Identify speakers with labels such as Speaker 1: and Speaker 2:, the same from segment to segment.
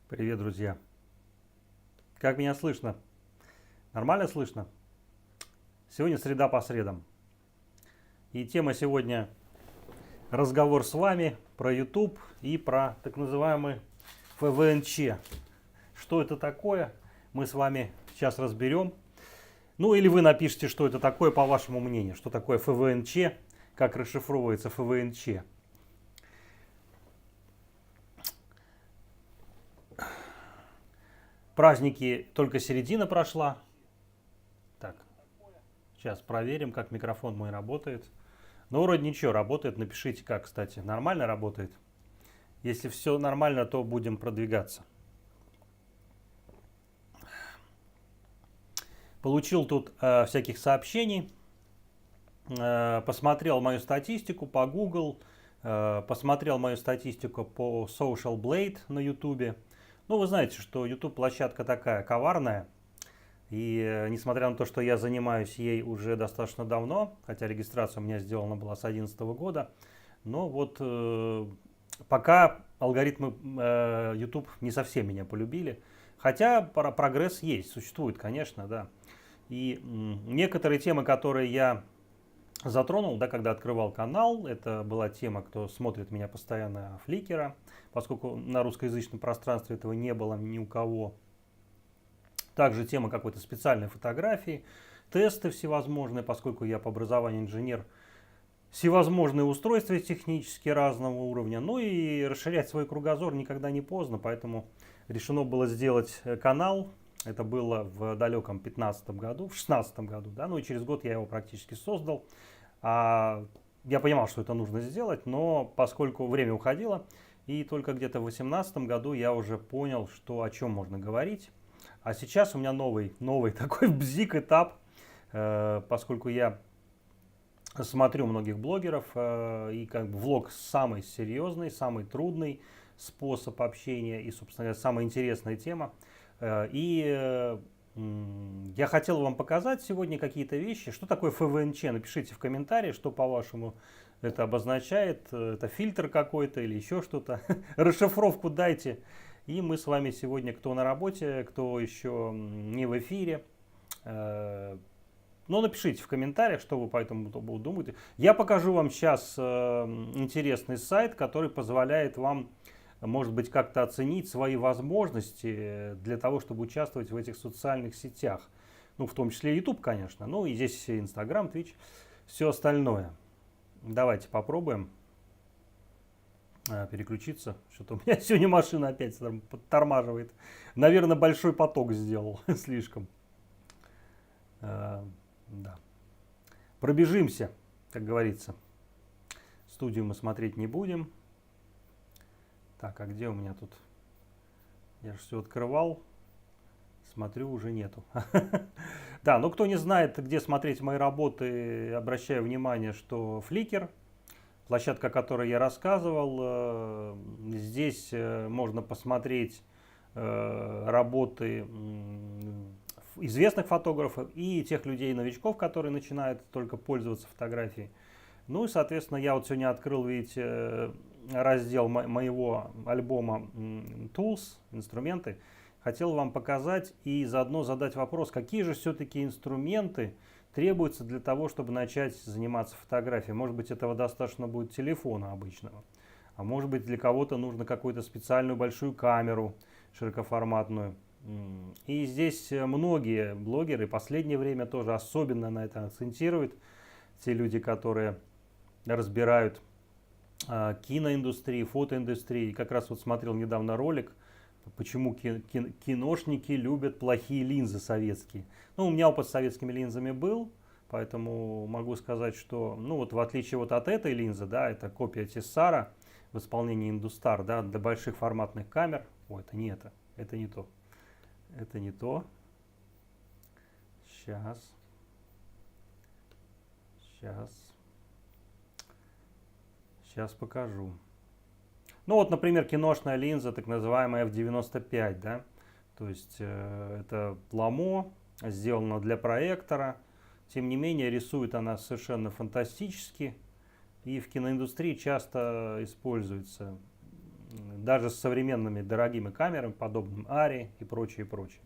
Speaker 1: Привет, друзья! Как меня слышно? Нормально слышно? Сегодня среда по средам. И тема сегодня разговор с вами про YouTube и про так называемый ФВНЧ. Что это такое? Мы с вами сейчас разберем. Ну или вы напишите, что это такое по вашему мнению. Что такое ФВНЧ, как расшифровывается ФВНЧ. Праздники, только середина прошла. Так, сейчас проверим, как микрофон мой работает. Ну, вроде ничего, работает. Напишите, как, кстати. Нормально работает? Если все нормально, то будем продвигаться. Получил тут всяких сообщений. Посмотрел мою статистику по Google. Посмотрел мою статистику по Social Blade на YouTube. Ну, вы знаете, что YouTube площадка такая коварная. И несмотря на то, что я занимаюсь ей уже достаточно давно, хотя регистрация у меня сделана была с 2011 года, но вот пока алгоритмы YouTube не совсем меня полюбили. Хотя прогресс есть, существует, конечно, да. И некоторые темы, которые я затронул, да, когда открывал канал, это была тема, кто смотрит меня постоянно, Фликера, поскольку на русскоязычном пространстве этого не было ни у кого. Также тема какой-то специальной фотографии, тесты всевозможные, поскольку я по образованию инженер, всевозможные устройства технически разного уровня. Ну и расширять свой кругозор никогда не поздно, поэтому решено было сделать канал. Это было в далеком 2015 году, в 2016 году, да, ну и через год я его практически создал. Я понимал, что это нужно сделать, но поскольку время уходило, и только где-то в 2018 году я уже понял, что о чем можно говорить. А сейчас у меня новый такой бзик-этап, поскольку я смотрю многих блогеров, и как бы влог самый серьезный, самый трудный способ общения и, собственно говоря, самая интересная тема. И я хотел вам показать сегодня какие-то вещи. Что такое ФВНЧ? Напишите в комментарии, что по-вашему это обозначает. Это фильтр какой-то или еще что-то. Расшифровку дайте. И мы с вами сегодня, кто на работе, кто еще не в эфире, но напишите в комментариях, что вы по этому поводу думаете. Я покажу вам сейчас интересный сайт, который позволяет вам, может быть, как-то оценить свои возможности для того, чтобы участвовать в этих социальных сетях. Ну, в том числе YouTube, конечно. Ну, и здесь Instagram, Twitch, все остальное. Давайте попробуем переключиться. Что-то у меня сегодня машина опять подтормаживает. Наверное, большой поток сделал слишком. Да. Пробежимся, как говорится. Студию мы смотреть не будем. Так, а где у меня тут? Я же все открывал. Смотрю, уже нету. Да, но кто не знает, где смотреть мои работы, обращаю внимание, что Flickr, площадка, о которой я рассказывал, здесь можно посмотреть работы известных фотографов и тех людей-новичков, которые начинают только пользоваться фотографией. Ну и, соответственно, я вот сегодня открыл, видите, раздел моего альбома Tools, инструменты. Хотел вам показать и заодно задать вопрос, какие же все-таки инструменты требуются для того, чтобы начать заниматься фотографией. Может быть, этого достаточно будет телефона обычного, а может быть, для кого-то нужно какую-то специальную большую камеру широкоформатную. И здесь многие блогеры в последнее время тоже особенно на это акцентируют. Те люди, которые разбирают киноиндустрию, фотоиндустрию. И как раз вот смотрел недавно ролик, почему киношники любят плохие линзы советские. Ну, у меня опыт с советскими линзами был, поэтому могу сказать, что, ну вот в отличие вот от этой линзы, да, это копия Tessar в исполнении Industar, да, для больших форматных камер. Ой, это не это, это не то. Это не то. Сейчас. Сейчас покажу. Ну вот, например, киношная линза, так называемая f95, да. То есть это ламо, сделано для проектора. Тем не менее, рисует она совершенно фантастически. И в киноиндустрии часто используется. даже с современными дорогими камерами, подобным Ари и прочее, прочее.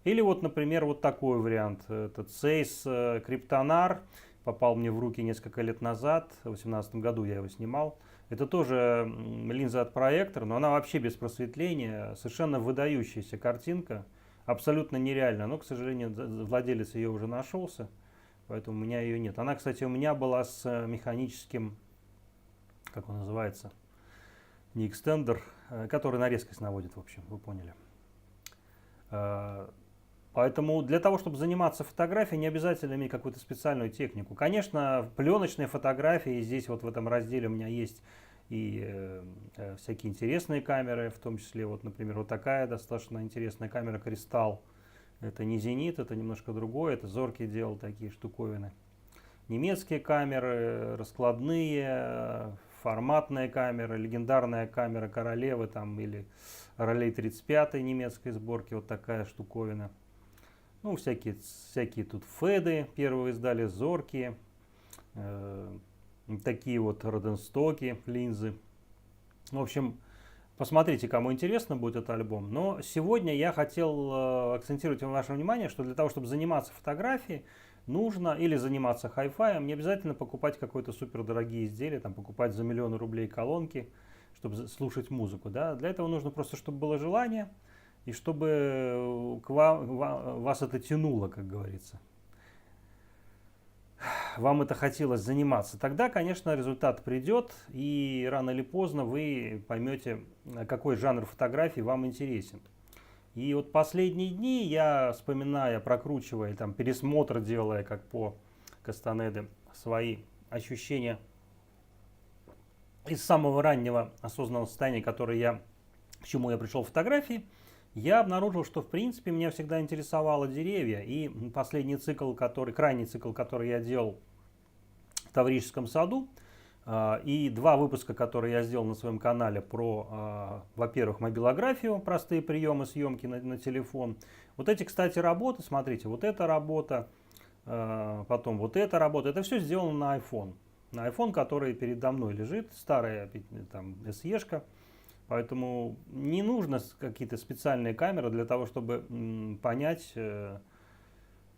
Speaker 1: Или вот, например, вот такой вариант. Этот Zeiss Kryptonar попал мне в руки несколько лет назад, в 2018 году я его снимал. Это тоже линза от проектора, но она вообще без просветления, совершенно выдающаяся картинка, абсолютно нереальная. Но, к сожалению, владелец ее уже нашелся, поэтому у меня ее нет. Она, кстати, у меня была с механическим, как он называется, не экстендер, который на резкость наводит, в общем, вы поняли. Поэтому для того, чтобы заниматься фотографией, не обязательно иметь какую-то специальную технику. Конечно, пленочные фотографии, здесь вот в этом разделе у меня есть и всякие интересные камеры, в том числе, вот, например, вот такая достаточно интересная камера «Кристалл». Это не «Зенит», это немножко другое, это Зоркий делал такие штуковины. Немецкие камеры, раскладные, форматная камера, легендарная камера Королевы там, или Ролей 35 немецкой сборки, вот такая штуковина. Ну, всякие тут Феды первые издали, Зоркие, такие вот Роденстоки, линзы. В общем, посмотрите, кому интересно будет этот альбом. Но сегодня я хотел акцентировать ваше внимание, что для того, чтобы заниматься фотографией, нужно или заниматься хай-фаем, не обязательно покупать какое-то супердорогие изделия, там, покупать за миллионы рублей колонки, чтобы слушать музыку. Да? Для этого нужно просто, чтобы было желание, и чтобы вас это тянуло, как говорится. Вам это хотелось заниматься. Тогда, конечно, результат придет, и рано или поздно вы поймете, какой жанр фотографии вам интересен. И вот последние дни я, вспоминая, прокручивая, там, пересмотр делая, как по Кастанеде, свои ощущения из самого раннего осознанного состояния, к чему я пришел в фотографии, я обнаружил, что в принципе меня всегда интересовало деревья. И последний цикл, крайний цикл, который я делал в Таврическом саду, и два выпуска, которые я сделал на своем канале про, во-первых, мобилографию, простые приемы съемки на телефон. Вот эти, кстати, работы, смотрите, вот эта работа, потом вот эта работа, это все сделано на iPhone. На iPhone, который передо мной лежит, старая там SE-шка. Поэтому не нужно какие-то специальные камеры для того, чтобы понять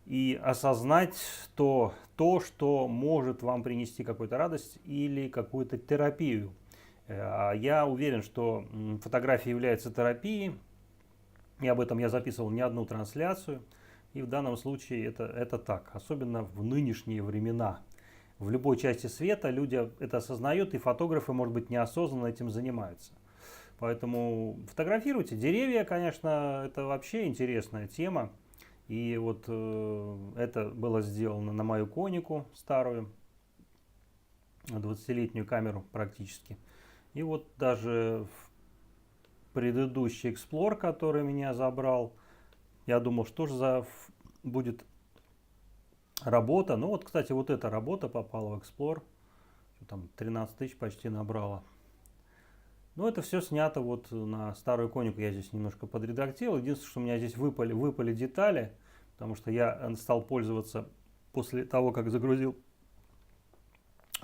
Speaker 1: и осознать то, что может вам принести какую-то радость или какую-то терапию. Я уверен, что фотография является терапией, и об этом я записывал не одну трансляцию, и в данном случае это так, особенно в нынешние времена. В любой части света люди это осознают, и фотографы, может быть, неосознанно этим занимаются. Поэтому фотографируйте. Деревья, конечно, это вообще интересная тема. И вот это было сделано на мою конику старую, 20-летнюю камеру практически. И вот даже в предыдущий Explore, который меня забрал, я думал, что же за будет работа. Ну вот, кстати, вот эта работа попала в Explore. Там 13 тысяч почти набрала. Но это все снято вот на старую конику, я здесь немножко подредактировал. Единственное, что у меня здесь выпали детали, потому что я стал пользоваться после того, как загрузил.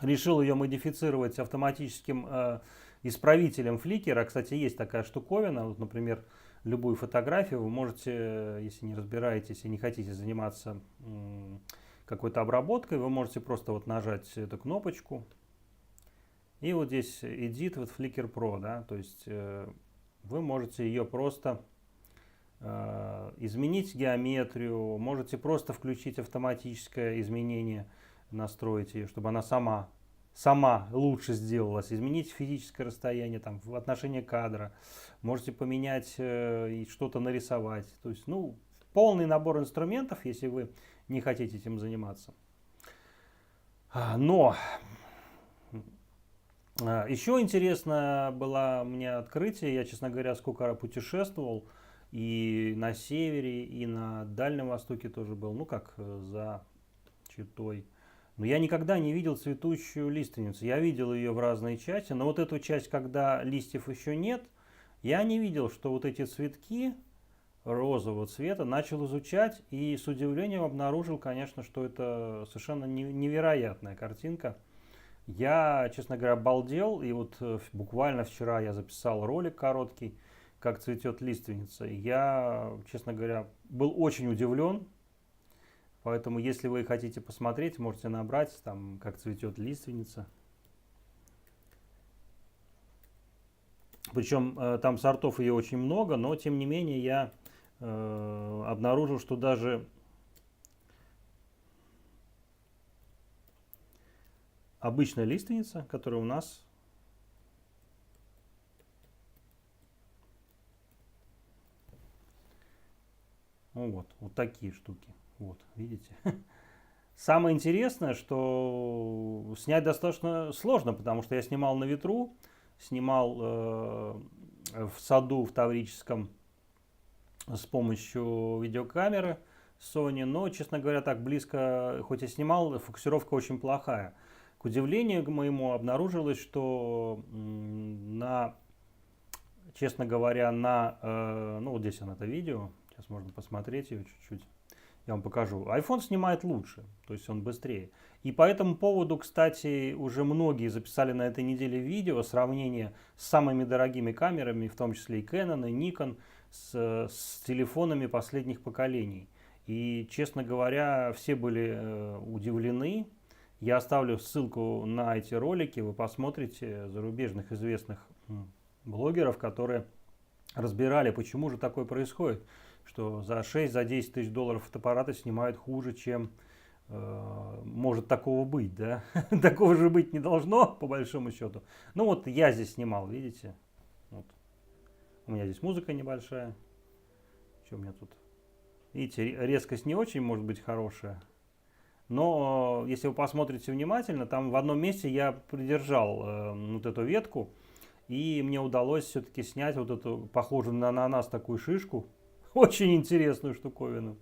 Speaker 1: Решил ее модифицировать автоматическим исправителем фликера. Кстати, есть такая штуковина. Вот, например, любую фотографию вы можете, если не разбираетесь и не хотите заниматься какой-то обработкой, вы можете просто вот нажать эту кнопочку. И вот здесь Edit, вот Flickr Pro, да, то есть вы можете ее просто изменить геометрию, можете просто включить автоматическое изменение, настроить ее, чтобы она сама лучше сделалась, изменить физическое расстояние там, в отношении кадра, можете поменять и что-то нарисовать. То есть, ну, полный набор инструментов, если вы не хотите этим заниматься. Но еще интересно было мне открытие. Я, честно говоря, сколько путешествовал и на севере, и на Дальнем Востоке тоже был, ну как за Читой. Но я никогда не видел цветущую лиственницу. Я видел ее в разные части, но вот эту часть, когда листьев еще нет, я не видел, что вот эти цветки розового цвета начал изучать и с удивлением обнаружил, конечно, что это совершенно невероятная картинка. Я, честно говоря, обалдел. И вот буквально вчера я записал ролик короткий, как цветет лиственница. И я, честно говоря, был очень удивлен. Поэтому, если вы хотите посмотреть, можете набрать там, как цветет лиственница. Причем там сортов ее очень много, но тем не менее я обнаружил, что даже обычная лиственница, которая у нас вот такие штуки. Вот, видите? Самое интересное, что снять достаточно сложно, потому что я снимал на ветру, снимал в саду в Таврическом с помощью видеокамеры Sony, но, честно говоря, так близко, хоть и снимал, фокусировка очень плохая. К удивлению моему обнаружилось, что честно говоря, ну вот здесь он это видео, сейчас можно посмотреть ее чуть-чуть. Я вам покажу. iPhone снимает лучше, то есть он быстрее. И по этому поводу, кстати, уже многие записали на этой неделе видео, сравнение с самыми дорогими камерами, в том числе и Canon, и Nikon, с телефонами последних поколений. И, честно говоря, все были удивлены. Я оставлю ссылку на эти ролики, вы посмотрите зарубежных известных блогеров, которые разбирали, почему же такое происходит, что за 6-10 тысяч долларов фотоаппараты снимают хуже, чем может такого быть, да? Такого же быть не должно, по большому счету. Ну вот я здесь снимал, видите? Вот. У меня здесь музыка небольшая. Что у меня тут? Видите, резкость не очень может быть хорошая. Но если вы посмотрите внимательно, там в одном месте я придержал вот эту ветку. И мне удалось все-таки снять вот эту, похожую на ананас, такую шишку. Очень интересную штуковину.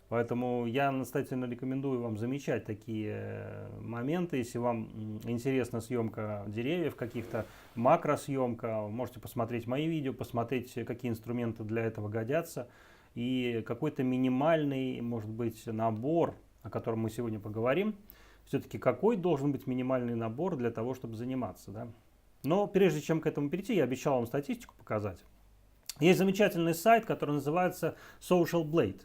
Speaker 1: Поэтому я настоятельно рекомендую вам замечать такие моменты. Если вам интересна съемка деревьев, каких-то макросъемка, можете посмотреть мои видео, посмотреть, какие инструменты для этого годятся. И какой-то минимальный, может быть, набор, о котором мы сегодня поговорим. Все-таки какой должен быть минимальный набор для того, чтобы заниматься, да? Но прежде чем к этому перейти, я обещал вам статистику показать. Есть замечательный сайт, который называется Social Blade.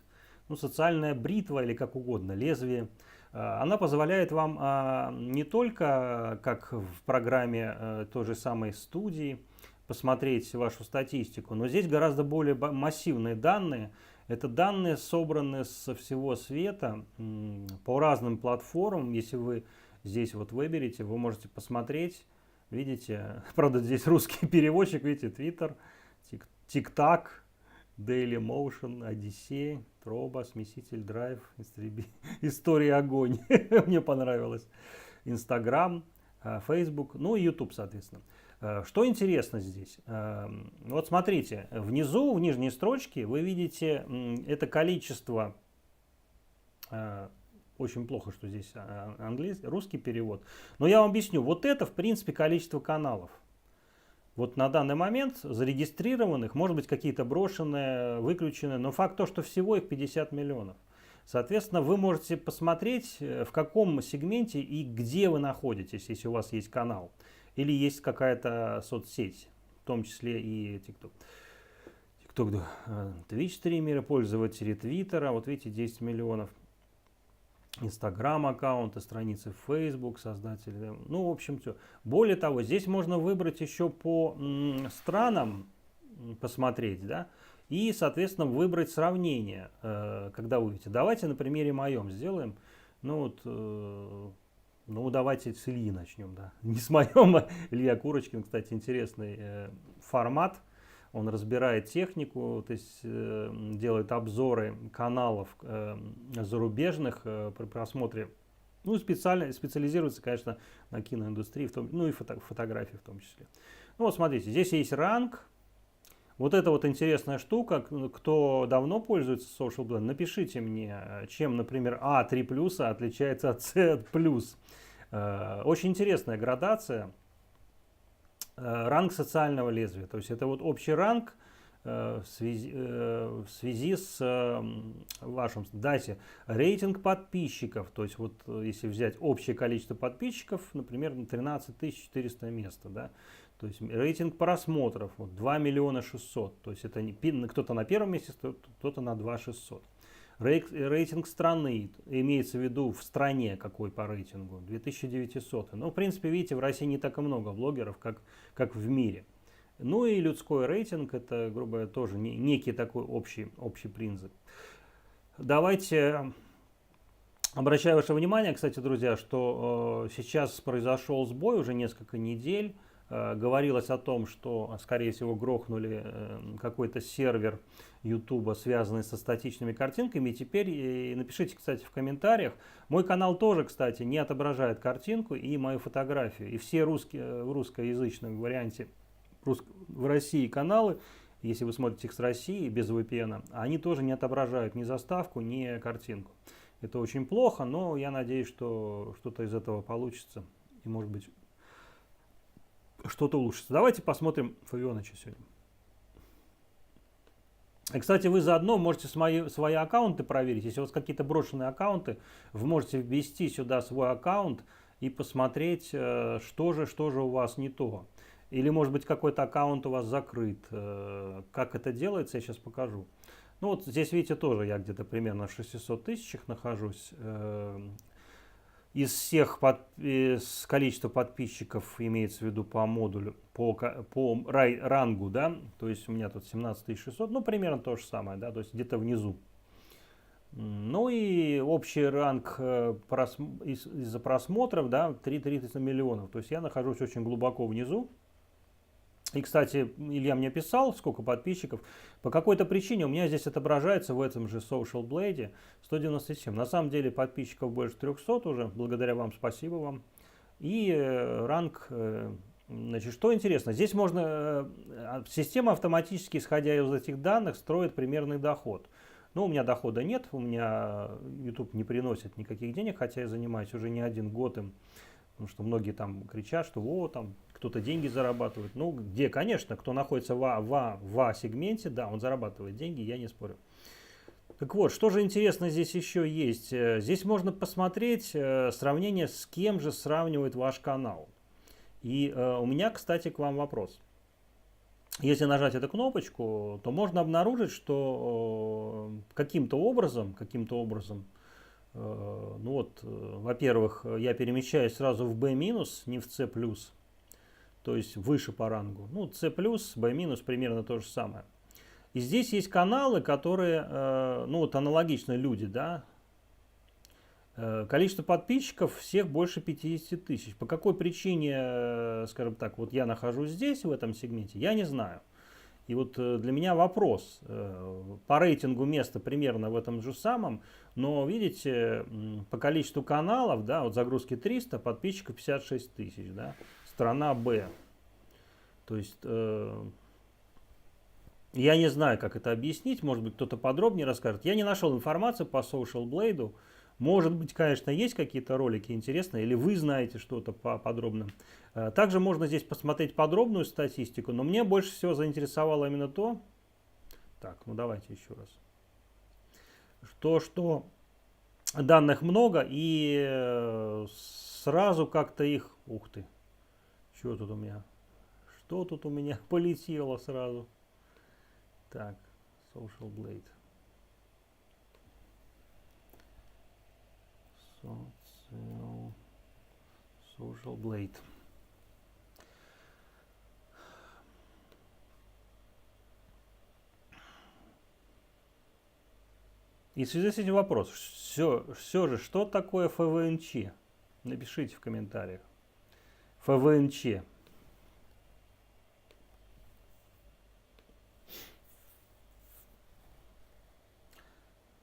Speaker 1: Ну, социальная бритва или как угодно, лезвие. Она позволяет вам не только, как в программе той же самой студии, посмотреть вашу статистику, но здесь гораздо более массивные данные. Это данные, собранные со всего света по разным платформам. Если вы здесь вот выберете, вы можете посмотреть. Видите, правда здесь русский переводчик, видите, Twitter, TikTok, Dailymotion, Odyssey, Троба, Смеситель, Драйв, История, Огонь, мне понравилось, Instagram, Facebook, ну и YouTube, соответственно. Что интересно здесь? Вот смотрите, внизу, в нижней строчке, вы видите это количество. Очень плохо, что здесь русский перевод. Но я вам объясню. Вот это, в принципе, количество каналов. Вот на данный момент зарегистрированных, может быть, какие-то брошенные, выключенные, но факт то, что всего их 50 миллионов. Соответственно, вы можете посмотреть, в каком сегменте и где вы находитесь, если у вас есть канал. Или есть какая-то соцсеть, в том числе и TikTok. Twitch-стримеры, пользователи Твиттера, вот видите, 10 миллионов. Инстаграм аккаунты, страницы Facebook, создатели. Ну, в общем, все. Более того, здесь можно выбрать еще по странам, посмотреть, да, и, соответственно, выбрать сравнение, когда вы видите. Давайте на примере моем сделаем. Ну, вот, ну, давайте с Ильи начнем, да. Не с моем, а Илья Курочкин, кстати, интересный формат. Он разбирает технику, то есть делает обзоры каналов зарубежных при просмотре. Ну, специализируется, конечно, на киноиндустрии, ну и фотографии в том числе. Ну, вот смотрите, здесь есть ранг. Вот это вот интересная штука. Кто давно пользуется Social Blend, напишите мне, чем, например, A3+ отличается от C+. Очень интересная градация. Ранг социального лезвия. То есть это вот общий ранг в связи с вашим, дайте рейтинг подписчиков, то есть вот если взять общее количество подписчиков, например, 13 400 места, да, то есть рейтинг просмотров вот, 2 миллиона 600, то есть это кто-то на первом месте, кто-то на 2 600. Рейтинг страны, имеется в виду в стране какой по рейтингу, 2900. Ну, в принципе, видите, в России не так и много блогеров, как в мире. Ну и людской рейтинг, это, грубо говоря, тоже некий такой общий принцип. Давайте обращаю ваше внимание, кстати, друзья, что сейчас произошел сбой уже несколько недель. Говорилось о том, что, скорее всего, грохнули какой-то сервер YouTube, связанный со статичными картинками. И теперь напишите, кстати, в комментариях. Мой канал тоже, кстати, не отображает картинку и мою фотографию. И все в русскоязычном варианте в России каналы, если вы смотрите их с России без VPN, они тоже не отображают ни заставку, ни картинку. Это очень плохо, но я надеюсь, что что-то из этого получится. И, может быть, что-то улучшится. Давайте посмотрим Фавионыча сегодня. И, кстати, вы заодно можете свои аккаунты проверить. Если у вас какие-то брошенные аккаунты, вы можете ввести сюда свой аккаунт и посмотреть, что же у вас не то. Или, может быть, какой-то аккаунт у вас закрыт. Как это делается, я сейчас покажу. Ну вот здесь, видите, тоже я где-то примерно в 600 тысячах нахожусь. Из всех количества подписчиков, имеется в виду по модулю, по рангу, да, то есть у меня тут 17 600, ну примерно то же самое, да, то есть где-то внизу. Ну и общий ранг из-за просмотров, да, 30 миллионов, то есть я нахожусь очень глубоко внизу. И, кстати, Илья мне писал, сколько подписчиков. По какой-то причине у меня здесь отображается в этом же Social Blade 197. На самом деле подписчиков больше 300 уже. Благодаря вам, спасибо вам. И ранг, значит, что интересно. Здесь можно, система автоматически, исходя из этих данных, строит примерный доход. Но у меня дохода нет, у меня YouTube не приносит никаких денег, хотя я занимаюсь уже не один год им. Потому что многие там кричат, что вот там кто-то деньги зарабатывает. Ну, где, конечно, кто находится в сегменте, да, он зарабатывает деньги, я не спорю. Так вот, что же интересно здесь еще есть? Здесь можно посмотреть сравнение, с кем же сравнивает ваш канал. И у меня, кстати, к вам вопрос. Если нажать эту кнопочку, то можно обнаружить, что каким-то образом, ну вот, во-первых, я перемещаюсь сразу в B-, не в C+, то есть выше по рангу. Ну, C+, B- примерно то же самое. И здесь есть каналы, которые, ну вот аналогично люди, да. Количество подписчиков всех больше 50 тысяч. По какой причине, скажем так, вот я нахожусь здесь, в этом сегменте, я не знаю. И вот для меня вопрос. По рейтингу место примерно в этом же самом, но видите, по количеству каналов, да, вот загрузки 300, подписчиков 56 тысяч, да. Страна Б. То есть я не знаю, как это объяснить, может быть, кто-то подробнее расскажет. Я не нашел информацию по Social Blade. Может быть, конечно, есть какие-то ролики интересные, или вы знаете что-то подробно. Также можно здесь посмотреть подробную статистику, но мне больше всего заинтересовало именно то, так, ну давайте еще раз, что данных много и сразу как-то их, ух ты, что тут у меня полетело сразу. Так, Social Blade. Social Blade. И в связи с этим вопрос. Все же, что такое ФВНЧ? Напишите в комментариях. ФВНЧ.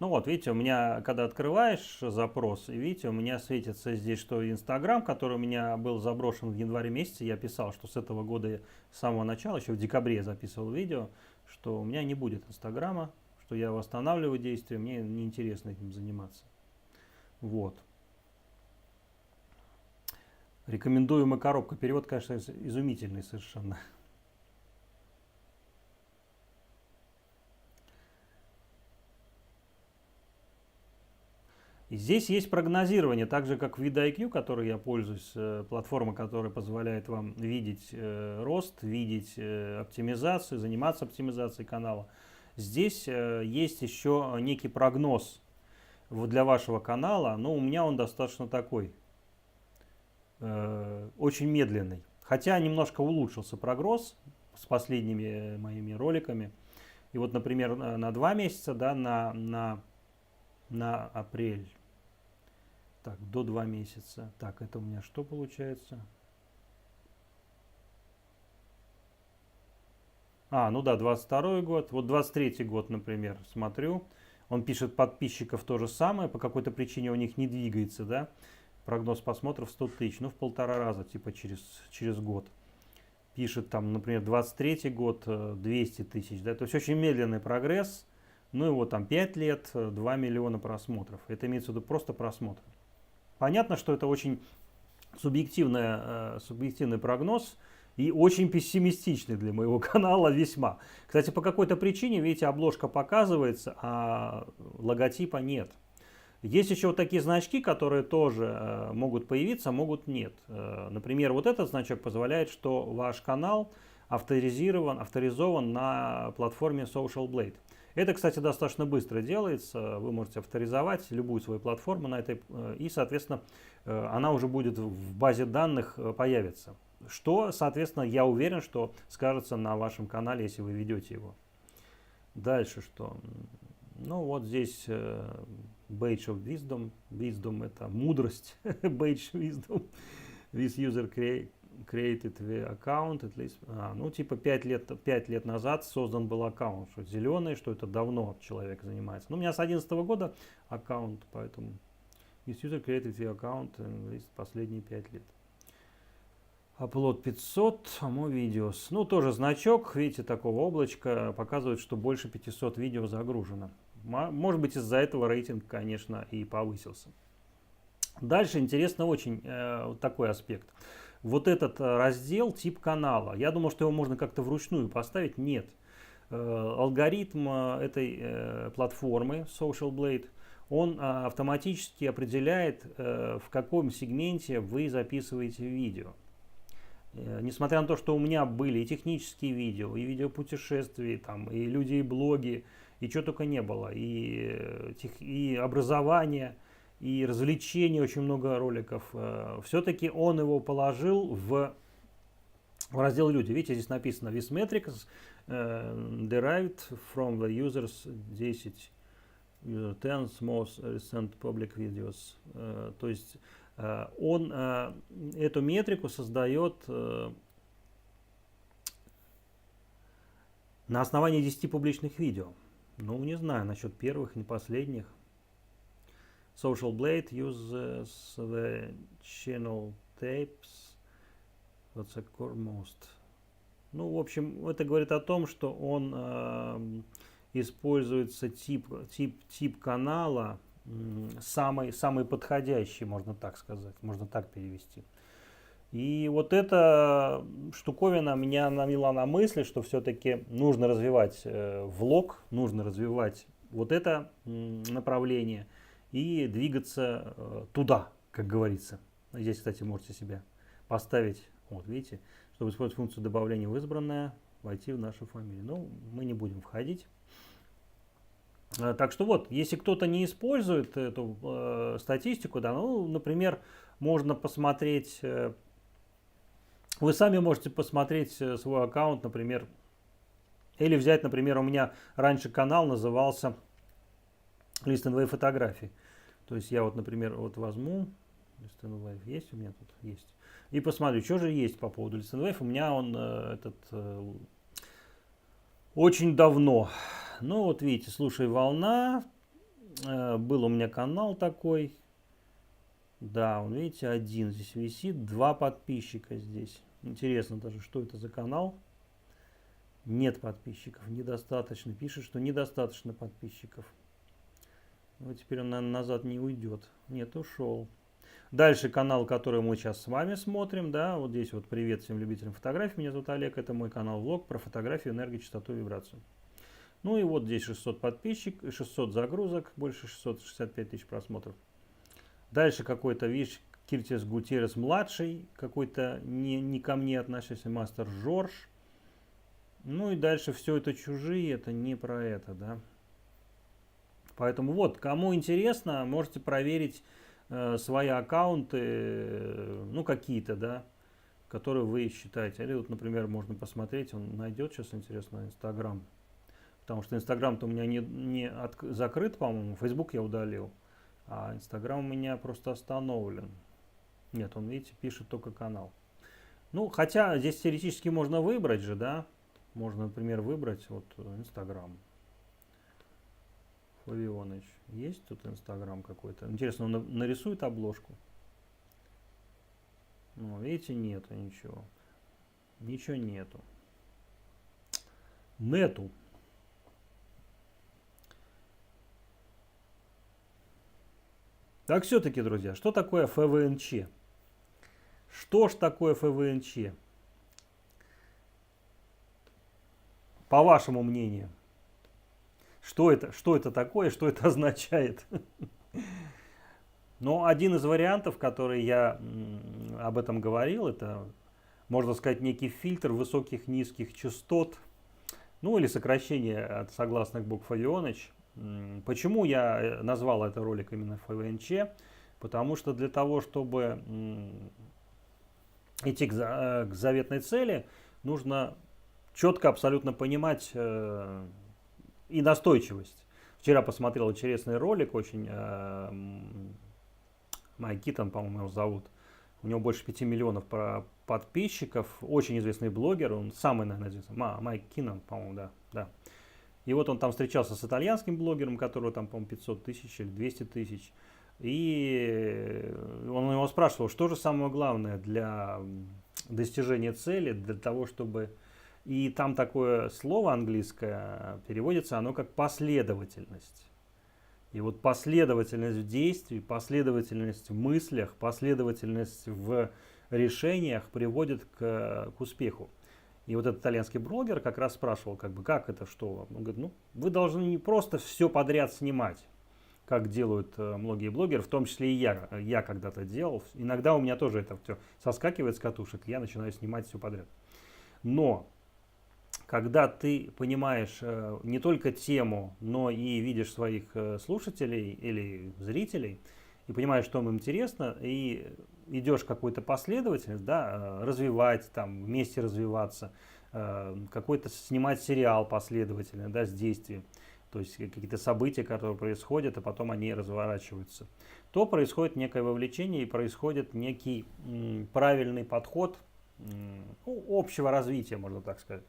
Speaker 1: Ну вот, видите, у меня, когда открываешь запрос, и видите, у меня светится здесь, что Инстаграм, который у меня был заброшен в январе месяце, я писал, что с этого года, с самого начала, еще в декабре я записывал видео, что у меня не будет Инстаграма, что я восстанавливаю действия, мне неинтересно этим заниматься. Вот. Рекомендуемая коробка. Перевод, конечно, изумительный совершенно. И здесь есть прогнозирование, так же как в VidIQ, которой я пользуюсь, платформа, которая позволяет вам видеть рост, видеть оптимизацию, заниматься оптимизацией канала. Здесь есть еще некий прогноз для вашего канала, но у меня он достаточно такой, очень медленный. Хотя немножко улучшился прогноз с последними моими роликами. И вот, например, на 2 месяца, да, на апрель. Так, до 2 месяца. Так, это у меня что получается? Ну да, 22 год. Вот 23 год, например, смотрю. Он пишет подписчиков то же самое. По какой-то причине у них не двигается, да. Прогноз просмотров 100 тысяч. Ну, в 1,5 раза, типа через год. Пишет там, например, 23 год 200 тысяч, да. То есть очень медленный прогресс. Ну и вот там 5 лет, 2 миллиона просмотров. Это имеется в виду просто просмотры. Понятно, что это очень субъективный прогноз и очень пессимистичный для моего канала весьма. Кстати, по какой-то причине, видите, обложка показывается, а логотипа нет. Есть еще вот такие значки, которые тоже могут появиться, могут нет. Например, вот этот значок позволяет, что ваш канал авторизован на платформе Social Blade. Это, кстати, достаточно быстро делается. Вы можете авторизовать любую свою платформу на этой, и, соответственно, она уже будет в базе данных появиться. Что, соответственно, я уверен, что скажется на вашем канале, если вы ведете его. Дальше что? Ну, вот здесь Badge of Wisdom. Wisdom — это мудрость. Badge Wisdom. This user created the account at least. Ну, типа 5 лет назад создан был аккаунт. Что зеленый, что это давно человек занимается. Ну, у меня с 2011 года аккаунт, поэтому this user created the account последние 5 лет. Upload 500, само видеос. Ну, тоже значок, видите, такого облачка показывает, что больше 500 видео загружено. Может быть, из-за этого рейтинг, конечно, и повысился. Дальше интересно очень такой аспект. Вот этот раздел тип канала. Я думал, что его можно как-то вручную поставить. Нет. Алгоритм этой платформы Social Blade, он автоматически определяет, в каком сегменте вы записываете видео. Несмотря на то, что у меня были и технические видео, и видео путешествий, там, и люди, и блоги, и чего только не было, и образование, и развлечений, очень много роликов, все-таки он его положил в раздел «Люди». Видите, здесь написано «This metrics derived from the users 10 most recent public videos». То есть он эту метрику создает на основании 10 публичных видео. Ну, не знаю насчет первых и последних. Social Blade uses the channel tapes. What's the core most? Ну, в общем, это говорит о том, что он используется тип канала, самый подходящий, можно так сказать, можно так перевести. И вот эта штуковина меня навела на мысли, что все-таки нужно развивать влог, нужно развивать вот это направление и двигаться туда, как говорится. Здесь, кстати, можете себя поставить, вот видите, чтобы использовать функцию добавления в избранное, войти в нашу фамилию. Ну, мы не будем входить. Так что вот, если кто-то не использует эту статистику, да, ну, например, можно посмотреть, вы сами можете посмотреть свой аккаунт, например, или взять, например, у меня раньше канал назывался List and Wave фотографии. То есть я вот, например, вот возьму, List and Wave есть у меня тут? Есть. И посмотрю, что же есть по поводу List and Wave. У меня он очень давно. Ну вот видите, слушай, волна. Был у меня канал такой. Да, он, видите, один здесь висит. 2 подписчика здесь. Интересно даже, что это за канал. Нет подписчиков, недостаточно. Пишет, что недостаточно подписчиков. Вот теперь он, наверное, назад не уйдет. Нет, ушел. Дальше канал, который мы сейчас с вами смотрим. Да, вот здесь вот привет всем любителям фотографий. Меня зовут Олег. Это мой канал-влог про фотографию, энергию, частоту, вибрацию. Ну и вот здесь 600 подписчиков, 600 загрузок, больше 665 тысяч просмотров. Дальше какой-то, видишь, Киртис Гутьеррес младший, какой-то не ко мне относящийся мастер Жорж. Ну и дальше все это чужие, это не про это, да. Поэтому вот, кому интересно, можете проверить свои аккаунты, ну какие-то, да, которые вы считаете. Или вот, например, можно посмотреть, он найдет сейчас, интересно, Инстаграм. Потому что Инстаграм-то у меня закрыт, по-моему, Фейсбук я удалил. А Инстаграм у меня просто остановлен. Нет, он, видите, пишет только канал. Ну, хотя здесь теоретически можно выбрать же, да. Можно, например, выбрать вот Инстаграм. Фавионыч. Есть тут Инстаграм какой-то? Интересно, он нарисует обложку? Ну, видите, нету ничего. Ничего нету. Нету. Так все-таки, друзья, что такое ФВНЧ? Что ж такое ФВНЧ? По вашему мнению, что это такое, что это означает? Но один из вариантов, который я об этом говорил, это, можно сказать, некий фильтр высоких-низких частот, ну или сокращение от согласных букв Фавионыч. Почему я назвал этот ролик именно ФВНЧ? Потому что для того, чтобы идти к заветной цели, нужно четко абсолютно понимать и настойчивость. Вчера посмотрел интересный ролик, очень Майк Китон, по-моему, его зовут. У него больше 5 миллионов подписчиков, очень известный блогер, он самый, наверное, известный, Майк Кинон, по-моему, да. И вот он там встречался с итальянским блогером, которого там, по-моему, 500 тысяч или 200 тысяч. И он его спрашивал, что же самое главное для достижения цели, для того, чтобы... И там такое слово английское переводится, оно как последовательность. И вот последовательность в действии, последовательность в мыслях, последовательность в решениях приводит к успеху. И вот этот итальянский блогер как раз спрашивал, как это, что? Он говорит, ну, вы должны не просто все подряд снимать, как делают многие блогеры, в том числе и я. Я когда-то делал. Иногда у меня тоже это все соскакивает с катушек, я начинаю снимать все подряд. Но когда ты понимаешь не только тему, но и видишь своих слушателей или зрителей, и понимаешь, что им интересно, и идешь какую-то последовательность, да, развивать, там, вместе развиваться, какой-то снимать сериал последовательно, да, с действием, то есть какие-то события, которые происходят, а потом они разворачиваются, то происходит некое вовлечение и происходит некий правильный подход общего развития, можно так сказать.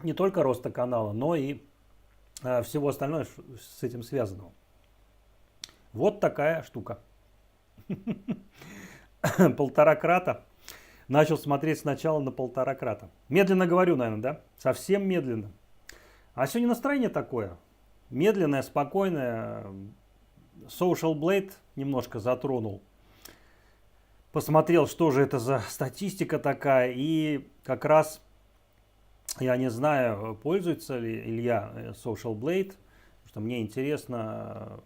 Speaker 1: Не только роста канала, но и всего остального с этим связанного. Вот такая штука. Полторакрата. Начал смотреть сначала на полторакрата. Медленно говорю, наверное, да? Совсем медленно. А сегодня настроение такое. Медленное, спокойное. Social Blade немножко затронул. Посмотрел, что же это за статистика такая. И как раз... Я не знаю, пользуется ли Илья Social Blade, потому что мне интересно,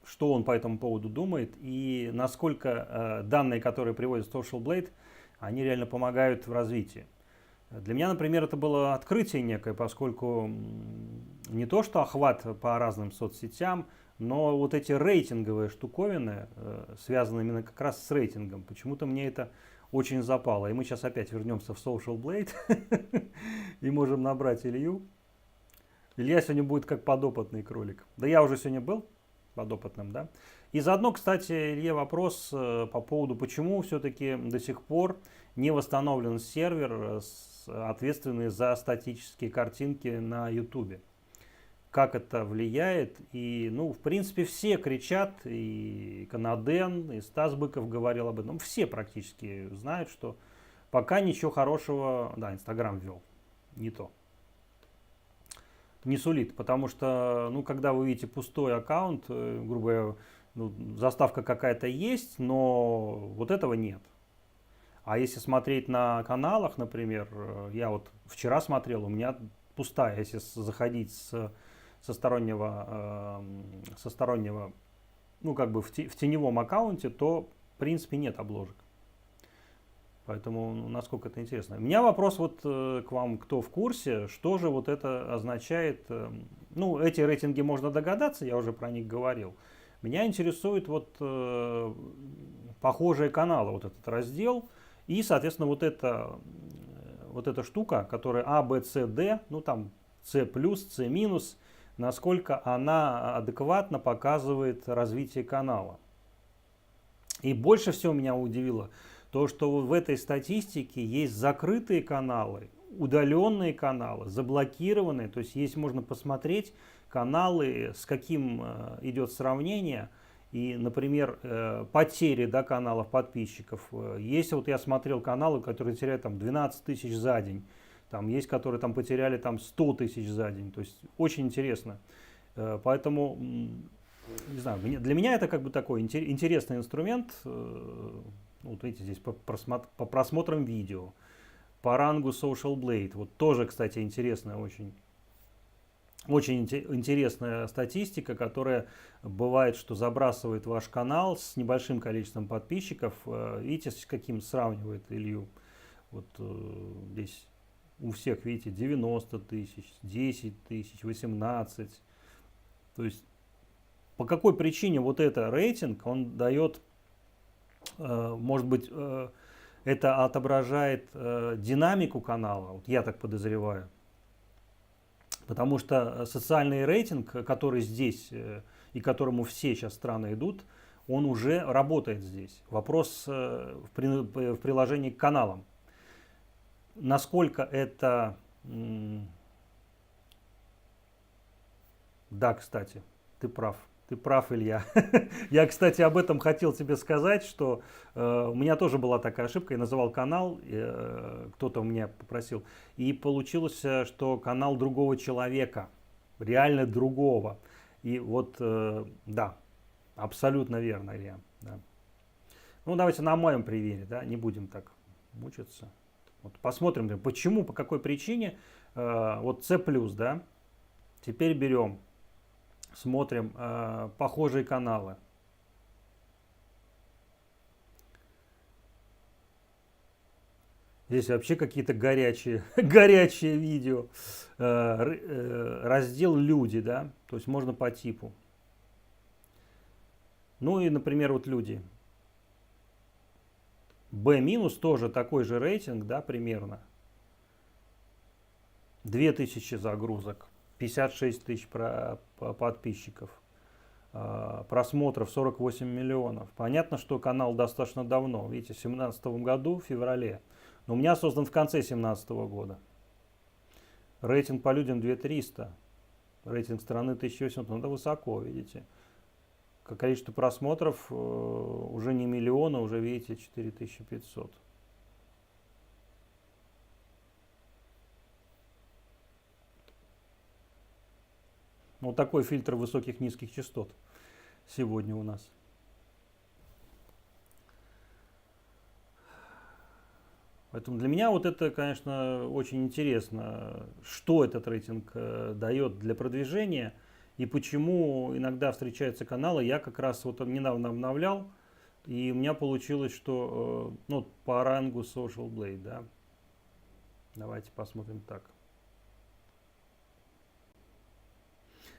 Speaker 1: что он по этому поводу думает и насколько данные, которые приводит Social Blade, они реально помогают в развитии. Для меня, например, это было открытие некое, поскольку не то, что охват по разным соцсетям, но вот эти рейтинговые штуковины, связаны именно как раз с рейтингом, почему-то мне это очень запало. И мы сейчас опять вернемся в Social Blade и можем набрать Илью. Илья сегодня будет как подопытный кролик. Да я уже сегодня был подопытным, да. И заодно, кстати, Илье вопрос по поводу, почему все-таки до сих пор не восстановлен сервер, ответственный за статические картинки на YouTube. Как это влияет. И, ну, в принципе, все кричат, и Канаден, и Стас Быков говорил об этом. Все практически знают, что пока ничего хорошего, да, Инстаграм ввел, не то. Не сулит, потому что, ну, когда вы видите пустой аккаунт, грубо говоря, ну, заставка какая-то есть, но вот этого нет. А если смотреть на каналах, например, я вот вчера смотрел, у меня пустая, если заходить со стороннего ну, как бы в теневом аккаунте, то, в принципе, нет обложек. Поэтому, насколько это интересно. У меня вопрос вот к вам, кто в курсе, что же вот это означает. Ну, эти рейтинги можно догадаться, я уже про них говорил. Меня интересует вот похожие каналы, вот этот раздел. И, соответственно, вот эта штука, которая А, Б, С, Д, ну там С плюс, С минус, насколько она адекватно показывает развитие канала. И больше всего меня удивило то, что в этой статистике есть закрытые каналы, удаленные каналы, заблокированные. То есть можно посмотреть каналы, с каким идет сравнение. И, например, потери, да, каналов подписчиков. Есть, вот я смотрел каналы, которые теряют там 12 тысяч за день. Там есть, которые там потеряли там 100 тысяч за день. То есть очень интересно. Поэтому, не знаю, для меня это как бы такой интересный инструмент. Вот видите, здесь по просмотрам видео, по рангу Social Blade. Вот тоже, кстати, интересная очень интересная статистика, которая бывает, что забрасывает ваш канал с небольшим количеством подписчиков. Видите, с каким сравнивает Илью. Вот здесь у всех, видите, 90 тысяч, 10 тысяч, 18. То есть по какой причине вот это рейтинг, он дает, может быть, это отображает динамику канала, вот я так подозреваю. Потому что социальный рейтинг, который здесь и к которому все сейчас страны идут, он уже работает здесь. Вопрос в приложении к каналам. Насколько это... Да, кстати, ты прав. Ты прав, Илья. Я, кстати, об этом хотел тебе сказать, что у меня тоже была такая ошибка. Я называл канал, кто-то у меня попросил, и получилось, что канал другого человека, реально другого. И вот, да, абсолютно верно, Илья. Да. Ну, давайте на моем примере, да, не будем так мучиться. Вот посмотрим, почему, по какой причине. Вот C+, да, теперь берем. Смотрим похожие каналы. Здесь вообще какие-то горячие видео. Раздел «Люди», да, то есть можно по типу. Ну и, например, вот «Люди». B- тоже такой же рейтинг, да, примерно. 2000 загрузок. 56 тысяч подписчиков, просмотров 48 миллионов. Понятно, что канал достаточно давно, видите, в 2017 году, в феврале. Но у меня создан в конце 2017 года. Рейтинг по людям 2300, рейтинг страны 1800, ну это высоко, видите. Количество просмотров уже не миллиона, уже, видите, 4500. Вот такой фильтр высоких-низких частот сегодня у нас. Поэтому для меня вот это, конечно, очень интересно, что этот рейтинг дает для продвижения и почему иногда встречаются каналы. Я как раз вот недавно обновлял, и у меня получилось, что ну, по рангу Social Blade, да. Давайте посмотрим так.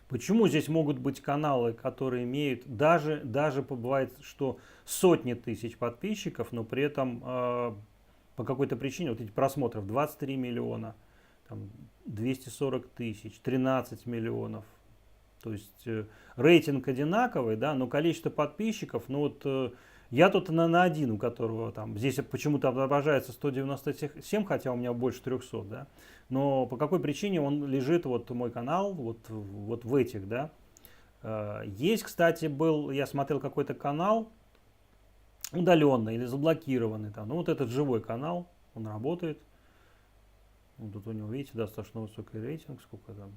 Speaker 1: Почему здесь могут быть каналы, которые имеют, даже бывает, что сотни тысяч подписчиков, но при этом по какой-то причине, вот эти просмотров 23 миллиона, там, 240 тысяч, 13 миллионов. То есть рейтинг одинаковый, да, но количество подписчиков, ну вот я тут на один, у которого там, здесь почему-то отображается 197, хотя у меня больше 300, да. Но по какой причине он лежит, вот мой канал, вот в этих, да. Есть, кстати, я смотрел какой-то канал, удаленный или заблокированный, там, ну вот этот живой канал, он работает. Вот тут у него, видите, достаточно высокий рейтинг, сколько там.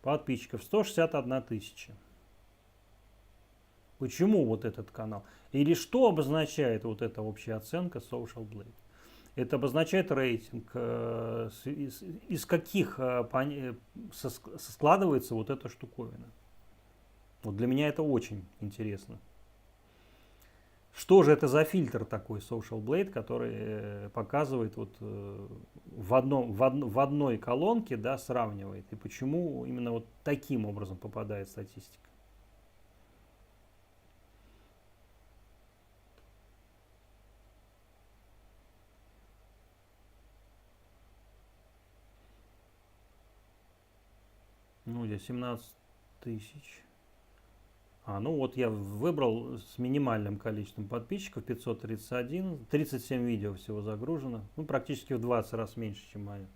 Speaker 1: Подписчиков 161 тысяча. Почему вот этот канал? Или что обозначает вот эта общая оценка Social Blade? Это обозначает рейтинг, из каких складывается вот эта штуковина. Вот для меня это очень интересно. Что же это за фильтр такой Social Blade, который показывает вот в одной колонке, да, сравнивает, и почему именно вот таким образом попадает статистика? Ну, здесь 17 тысяч. Ну вот я выбрал с минимальным количеством подписчиков, 531, 37 видео всего загружено, ну практически в 20 раз меньше, чем мое.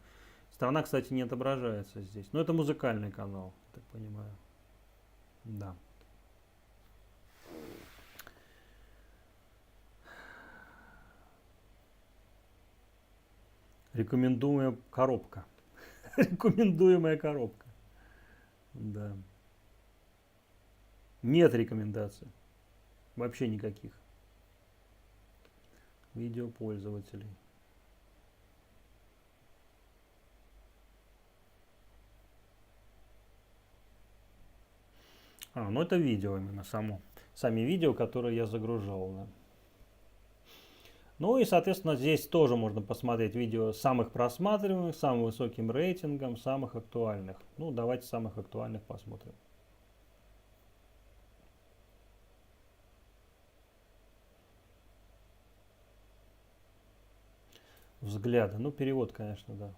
Speaker 1: Страна, кстати, не отображается здесь, но это музыкальный канал, так понимаю. Да. Рекомендуемая коробка. Рекомендуемая коробка. Да. Нет рекомендаций. Вообще никаких. Видеопользователей. Ну это видео именно само. Сами видео, которые я загружал. Да. Ну и, соответственно, здесь тоже можно посмотреть видео самых просматриваемых, самым высоким рейтингом, самых актуальных. Ну, давайте самых актуальных посмотрим. Взгляды. Ну, перевод, конечно, да.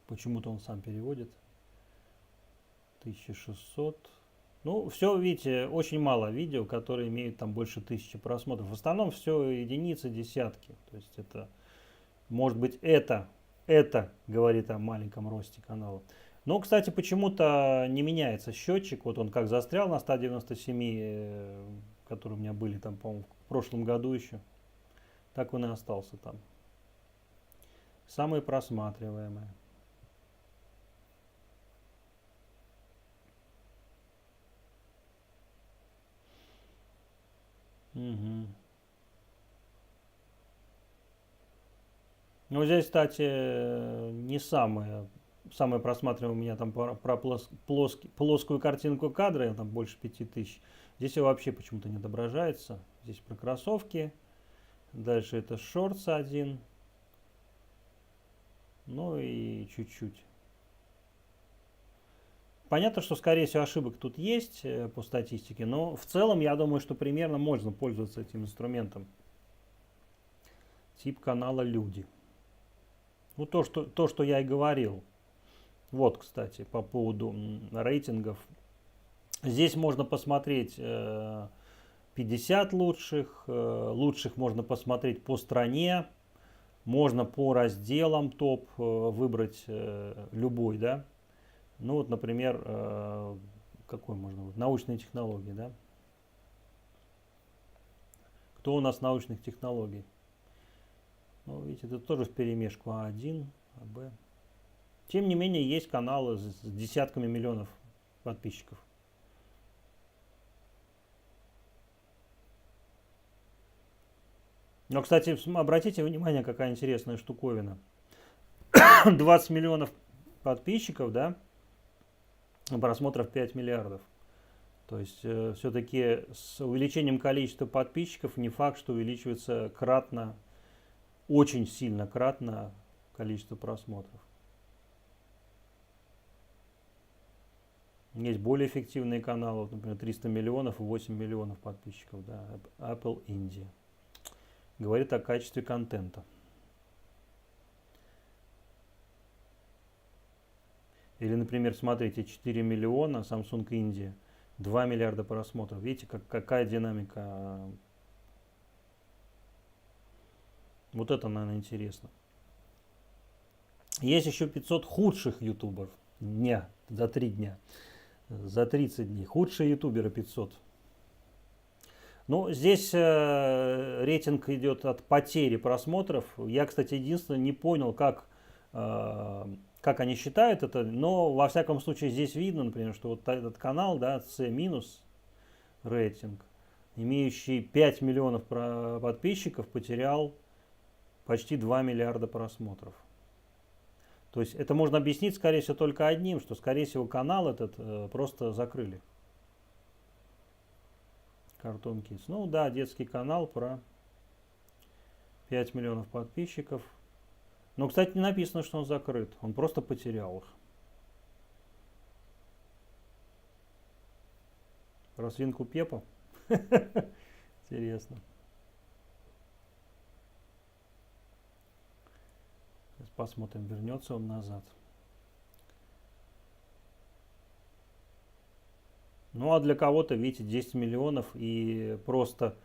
Speaker 1: Почему-то он сам переводит. 1600. Ну, все, видите, очень мало видео, которые имеют там больше 1000 просмотров. В основном все единицы, десятки. То есть это, может быть, это говорит о маленьком росте канала. Но, кстати, почему-то не меняется счетчик. Вот он как застрял на 197, которые у меня были там, по-моему, в прошлом году еще. Так он и остался там. Самые просматриваемые. Угу. Ну, здесь, кстати, не самое просматриваемое у меня там про плоскую картинку кадра, там больше 5000. Здесь вообще почему-то не отображается. Здесь про кроссовки. Дальше это шортс один. Ну и чуть-чуть. Понятно, что, скорее всего, ошибок тут есть по статистике, но в целом я думаю, что примерно можно пользоваться этим инструментом. Тип канала «Люди». Ну, то, что я и говорил. Вот, кстати, по поводу рейтингов. Здесь можно посмотреть 50 лучших. Лучших можно посмотреть по стране. Можно по разделам топ выбрать любой, да. Ну, вот, например, какой можно выбрать? Научные технологии, да. Кто у нас научных технологий? Ну, видите, это тоже вперемешку А1, АБ. Тем не менее, есть каналы с десятками миллионов подписчиков. Но, кстати, обратите внимание, какая интересная штуковина. 20 миллионов подписчиков, да, просмотров 5 миллиардов. То есть, все-таки с увеличением количества подписчиков не факт, что увеличивается кратно, очень сильно кратно количество просмотров. Есть более эффективные каналы, например, 300 миллионов и 8 миллионов подписчиков, да, Apple India. Говорит о качестве контента. Или, например, смотрите, 4 миллиона, Samsung India, 2 миллиарда просмотров. Видите, какая динамика. Вот это, наверное, интересно. Есть еще 500 худших ютуберов дня, за 3 дня. За 30 дней. Худшие ютуберы 500. Ну, здесь рейтинг идет от потери просмотров. Я, кстати, единственное не понял, как они считают это, но во всяком случае здесь видно, например, что вот этот канал, да, C- рейтинг, имеющий 5 миллионов подписчиков, потерял почти 2 миллиарда просмотров. То есть это можно объяснить, скорее всего, только одним, что, скорее всего, канал этот просто закрыли. Cartoon Kids. Ну да, детский канал про 5 миллионов подписчиков. Но, кстати, не написано, что он закрыт. Он просто потерял их. Про свинку Пеппу. Интересно. Сейчас посмотрим, вернется он назад. Ну а для кого-то, видите, 10 миллионов и просто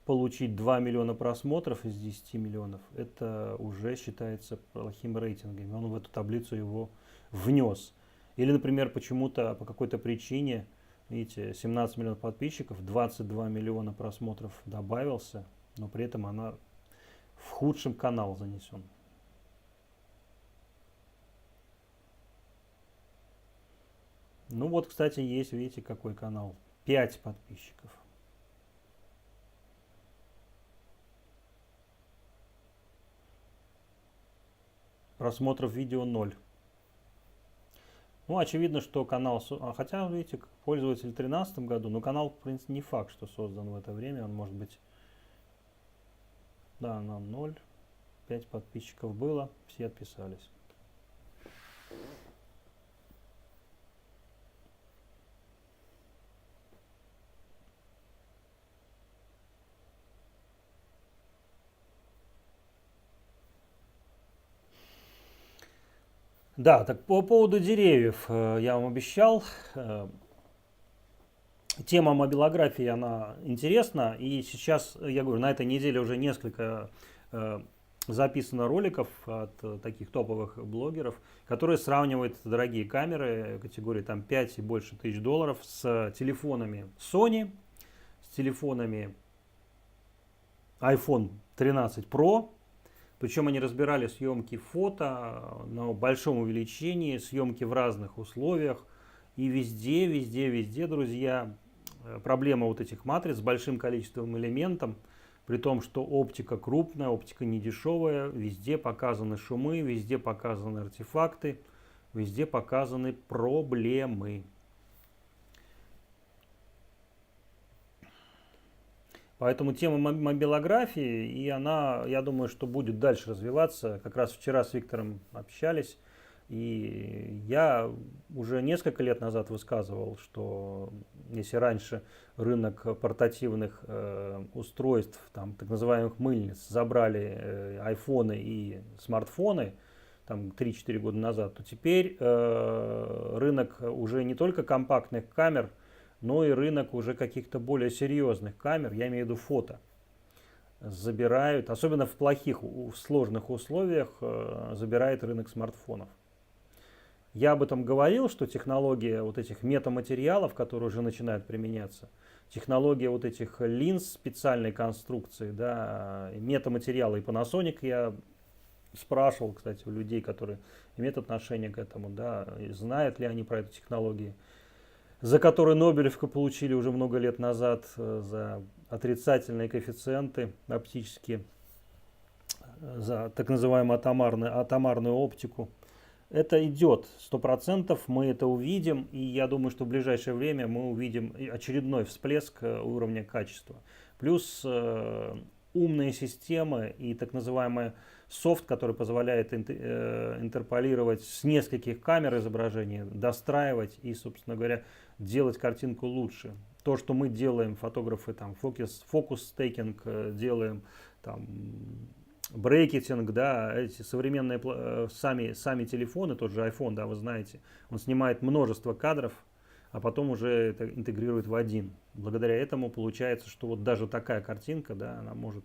Speaker 1: получить 2 миллиона просмотров из 10 миллионов, это уже считается плохим рейтингом. Он в эту таблицу его внес. Или, например, почему-то, по какой-то причине, видите, 17 миллионов подписчиков, 22 миллиона просмотров добавился, но при этом она в худшем канал занесен. Ну вот, кстати, есть, видите, какой канал. 5 подписчиков. Просмотров видео 0. Ну, очевидно, что канал... Хотя, видите, пользователь в 2013 году, но канал, в принципе, не факт, что создан в это время. Он может быть... Да, на 0. 5 подписчиков было, все отписались. Да, так по поводу деревьев я вам обещал. Тема мобилографии, она интересна. И сейчас, я говорю, на этой неделе уже несколько записано роликов от таких топовых блогеров, которые сравнивают дорогие камеры категории там 5 и больше тысяч долларов с телефонами Sony, с телефонами iPhone 13 Pro. Причем они разбирали съемки фото на большом увеличении, съемки в разных условиях. И везде, друзья, проблема вот этих матриц с большим количеством элементов, при том, что оптика крупная, оптика не дешевая, везде показаны шумы, везде показаны артефакты, везде показаны проблемы. Поэтому тема мобилографии, и она, я думаю, что будет дальше развиваться. Как раз вчера с Виктором общались, и я уже несколько лет назад высказывал, что если раньше рынок портативных устройств, там, так называемых мыльниц, забрали айфоны и смартфоны, там 3-4 года назад, то теперь рынок уже не только компактных камер, но и рынок уже каких-то более серьезных камер, я имею в виду фото, забирают, особенно в плохих, в сложных условиях, забирает рынок смартфонов. Я об этом говорил, что технология вот этих метаматериалов, которые уже начинают применяться, технология вот этих линз специальной конструкции, да, метаматериалы и Panasonic, я спрашивал, кстати, у людей, которые имеют отношение к этому, да, и знают ли они про эту технологию, за которую Нобелевку получили уже много лет назад за отрицательные коэффициенты оптические, за так называемую атомарную оптику. Это идет 100%, мы это увидим, и я думаю, что в ближайшее время мы увидим очередной всплеск уровня качества. Плюс умные системы и так называемый софт, который позволяет интерполировать с нескольких камер изображения, достраивать и, собственно говоря, делать картинку лучше. То, что мы делаем, фотографы, там, фокус-стейкинг делаем, там, брекетинг, да, эти современные сами телефоны, тот же iPhone, да, вы знаете, он снимает множество кадров, а потом уже это интегрирует в один. Благодаря этому получается, что вот даже такая картинка, да, она может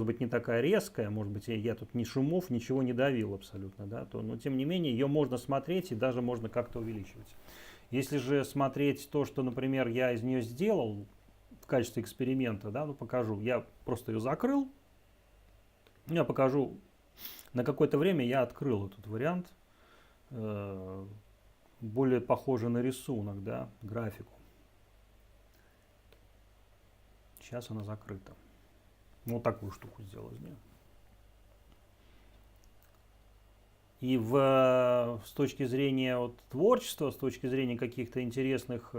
Speaker 1: быть не такая резкая, может быть, я тут ни шумов, ничего не давил абсолютно, да, но тем не менее ее можно смотреть и даже можно как-то увеличивать. Если же смотреть то, что, например, я из нее сделал в качестве эксперимента, да, ну покажу, я просто ее закрыл, я покажу, на какое-то время я открыл этот вариант, более похожий на рисунок, да, графику. Сейчас она закрыта. Вот такую штуку сделал из нее. И с точки зрения вот, творчества, с точки зрения каких-то интересных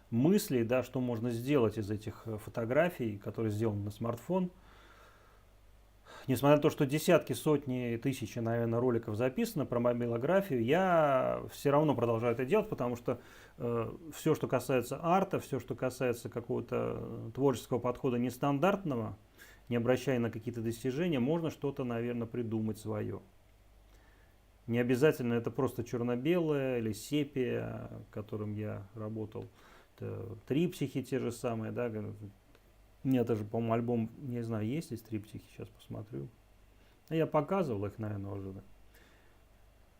Speaker 1: мыслей, да, что можно сделать из этих фотографий, которые сделаны на смартфон. Несмотря на то, что десятки, сотни, тысячи, наверное, роликов записано про мобилографию, я все равно продолжаю это делать, потому что все, что касается арта, все, что касается какого-то творческого подхода нестандартного, не обращая на какие-то достижения, можно что-то, наверное, придумать свое. Не обязательно это просто черно-белое или сепия, которым я работал. Это трипсихи те же самые, да. У меня даже, по-моему, альбом, не знаю, есть из триптихи, сейчас посмотрю. Я показывал их, наверное, уже. Да.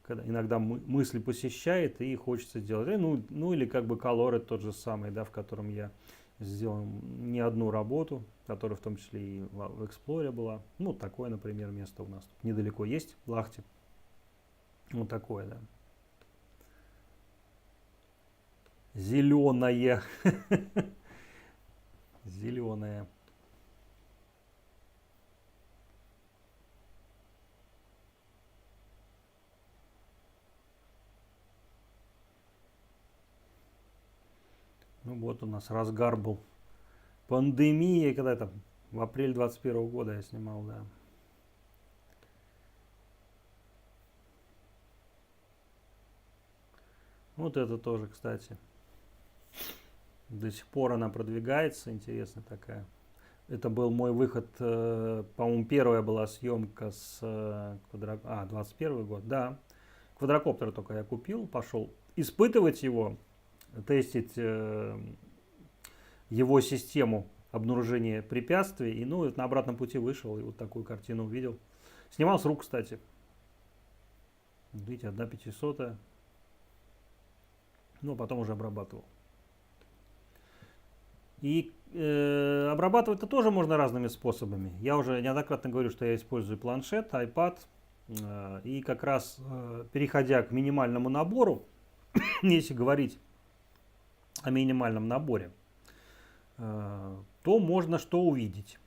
Speaker 1: Когда иногда мысль посещает и хочется сделать. Ну или как бы Color тот же самый, да, в котором я сделал не одну работу, которая в том числе и в Explorer была. Ну, такое, например, место у нас тут недалеко есть, в Лахте. Вот такое, да. Зеленое. Зеленое. Ну вот у нас разгар был пандемии, когда там в апреле 2021 года я снимал, да. Вот это тоже, кстати. До сих пор она продвигается, интересная такая. Это был мой выход, по-моему, первая была съемка с 21 год, да. Квадрокоптер только я купил, пошел испытывать его, тестить его систему обнаружения препятствий. И ну, на обратном пути вышел и вот такую картину увидел. Снимал с рук, кстати. Видите, 1/500. Ну, потом уже обрабатывал. И обрабатывать-то тоже можно разными способами. Я уже неоднократно говорю, что я использую планшет, iPad. И как раз переходя к минимальному набору, если говорить о минимальном наборе, то можно что увидеть.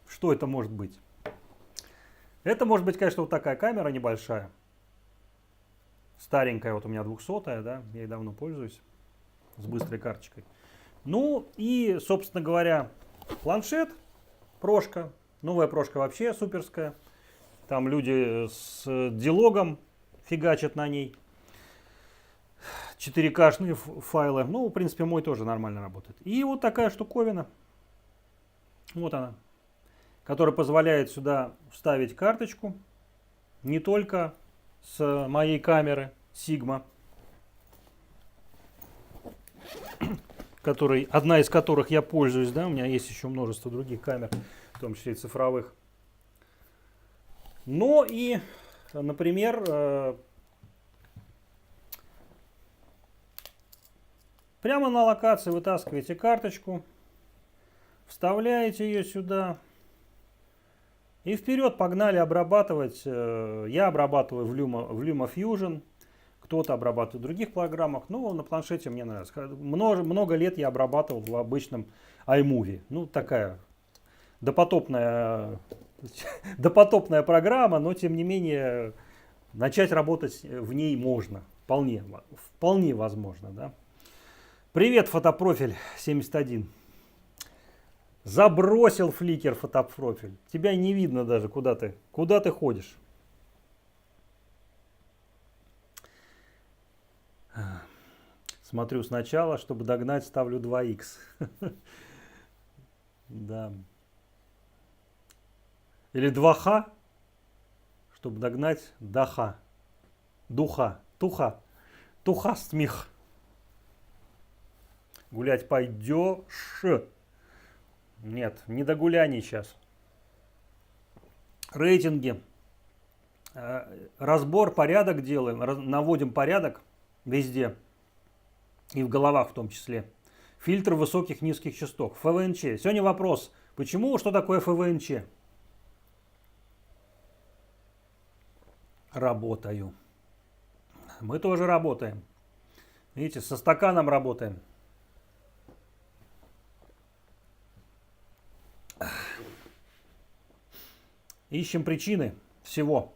Speaker 1: Что это может быть? Это может быть, конечно, вот такая камера небольшая. Старенькая, вот у меня 200-я, да, я ей давно пользуюсь, с быстрой карточкой. Ну и, собственно говоря, планшет, прошка. Новая прошка вообще суперская. Там люди с дилогом фигачат на ней. 4К-шные файлы. Ну, в принципе, мой тоже нормально работает. И вот такая штуковина. Вот она. Которая позволяет сюда вставить карточку. Не только с моей камеры Sigma, одна из которых я пользуюсь, да, у меня есть еще множество других камер, в том числе и цифровых. Но и, например, прямо на локации вытаскиваете карточку, вставляете ее сюда и вперед погнали обрабатывать. Я обрабатываю в LumaFusion, кто-то обрабатывает в других программах. Но на планшете мне нравится. Много лет я обрабатывал в обычном iMovie. Ну, такая допотопная программа, но тем не менее начать работать в ней можно. Вполне возможно. Да? Привет, фотопрофиль 71. Забросил Flickr фотопрофиль. Тебя не видно даже, куда ты ходишь. Смотрю сначала, чтобы догнать, ставлю 2х. Да. Или 2х, чтобы догнать даха. Туха смех. Гулять пойдешь? Нет, не до гуляний сейчас. Рейтинги. Разбор, порядок делаем. Наводим порядок везде. И в головах в том числе. Фильтр высоких низких частот. ФВНЧ. Сегодня вопрос. Почему? Что такое ФВНЧ? Работаю. Мы тоже работаем. Видите, со стаканом работаем. Ищем причины всего.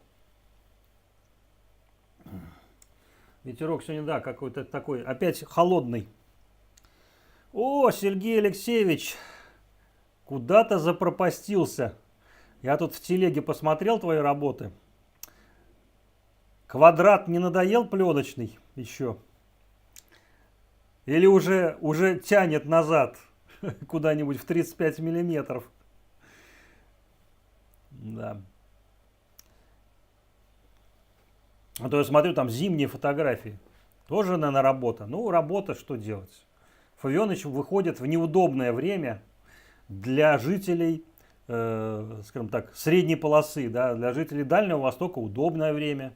Speaker 1: Ветерок сегодня, да, какой-то такой, опять холодный. О, Сергей Алексеевич, куда-то запропастился. Я тут в телеге посмотрел твои работы. Квадрат не надоел пленочный еще? Или уже тянет назад куда-нибудь в 35 миллиметров? Да. А то я смотрю, там зимние фотографии. Тоже, наверное, работа. Ну, работа, что делать? Фавионыч выходит в неудобное время для жителей, скажем так, средней полосы. Да? Для жителей Дальнего Востока удобное время.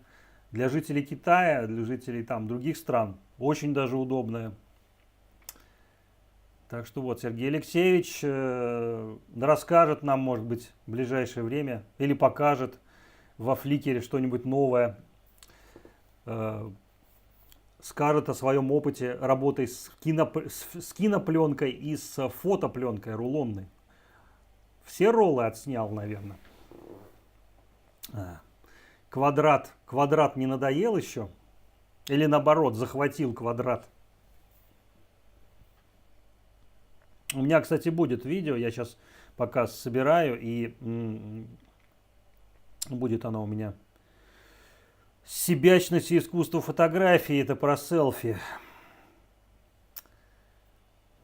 Speaker 1: Для жителей Китая, для жителей там других стран очень даже удобное. Так что вот, Сергей Алексеевич расскажет нам, может быть, в ближайшее время, или покажет во Фликере что-нибудь новое, скажет о своем опыте работы с кинопленкой и с фотопленкой рулонной. Все роллы отснял, наверное. Квадрат не надоел еще? Или наоборот, захватил квадрат? У меня, кстати, будет видео, я сейчас пока собираю, и будет оно у меня. Себячность и искусство фотографии, это про селфи.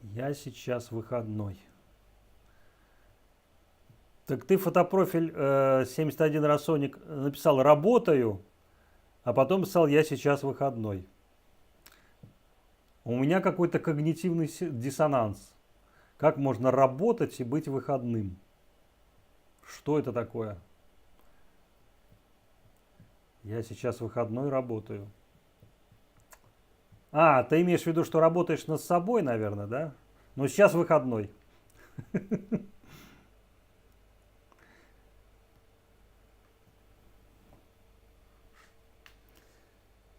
Speaker 1: Я сейчас выходной. Так ты фотопрофиль 71 Расоник написал «работаю», а потом писал «я сейчас выходной». У меня какой-то когнитивный диссонанс. Как можно работать и быть выходным? Что это такое? Я сейчас выходной работаю. А, ты имеешь в виду, что работаешь над собой, наверное, да? Но сейчас выходной.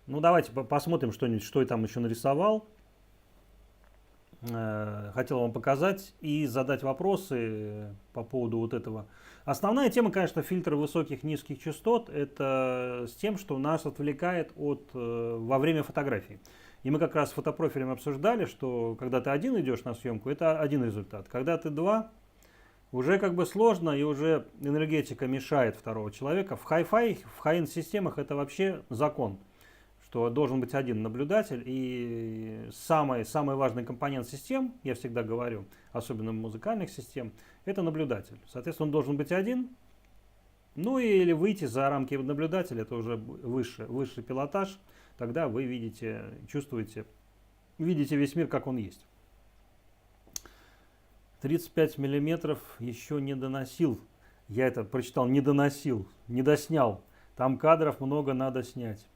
Speaker 1: Ну, давайте посмотрим что-нибудь, что я там еще нарисовал. Хотел вам показать и задать вопросы по поводу вот этого. Основная тема, конечно, фильтры высоких низких частот. Это с тем, что нас отвлекает во время фотографии. И мы как раз с фотопрофилем обсуждали, что когда ты один идешь на съемку, это один результат. Когда ты два, уже как бы сложно, и уже энергетика мешает второго человека. В Hi-Fi, в high-end системах это вообще закон, что должен быть один наблюдатель. И самый важный компонент систем, я всегда говорю, особенно музыкальных систем, это наблюдатель. Соответственно, он должен быть один. Ну или выйти за рамки наблюдателя, это уже высший пилотаж. Тогда вы видите весь мир, как он есть. 35 миллиметров еще не доносил. Я это прочитал, не доносил, не доснял. Там кадров много надо снять.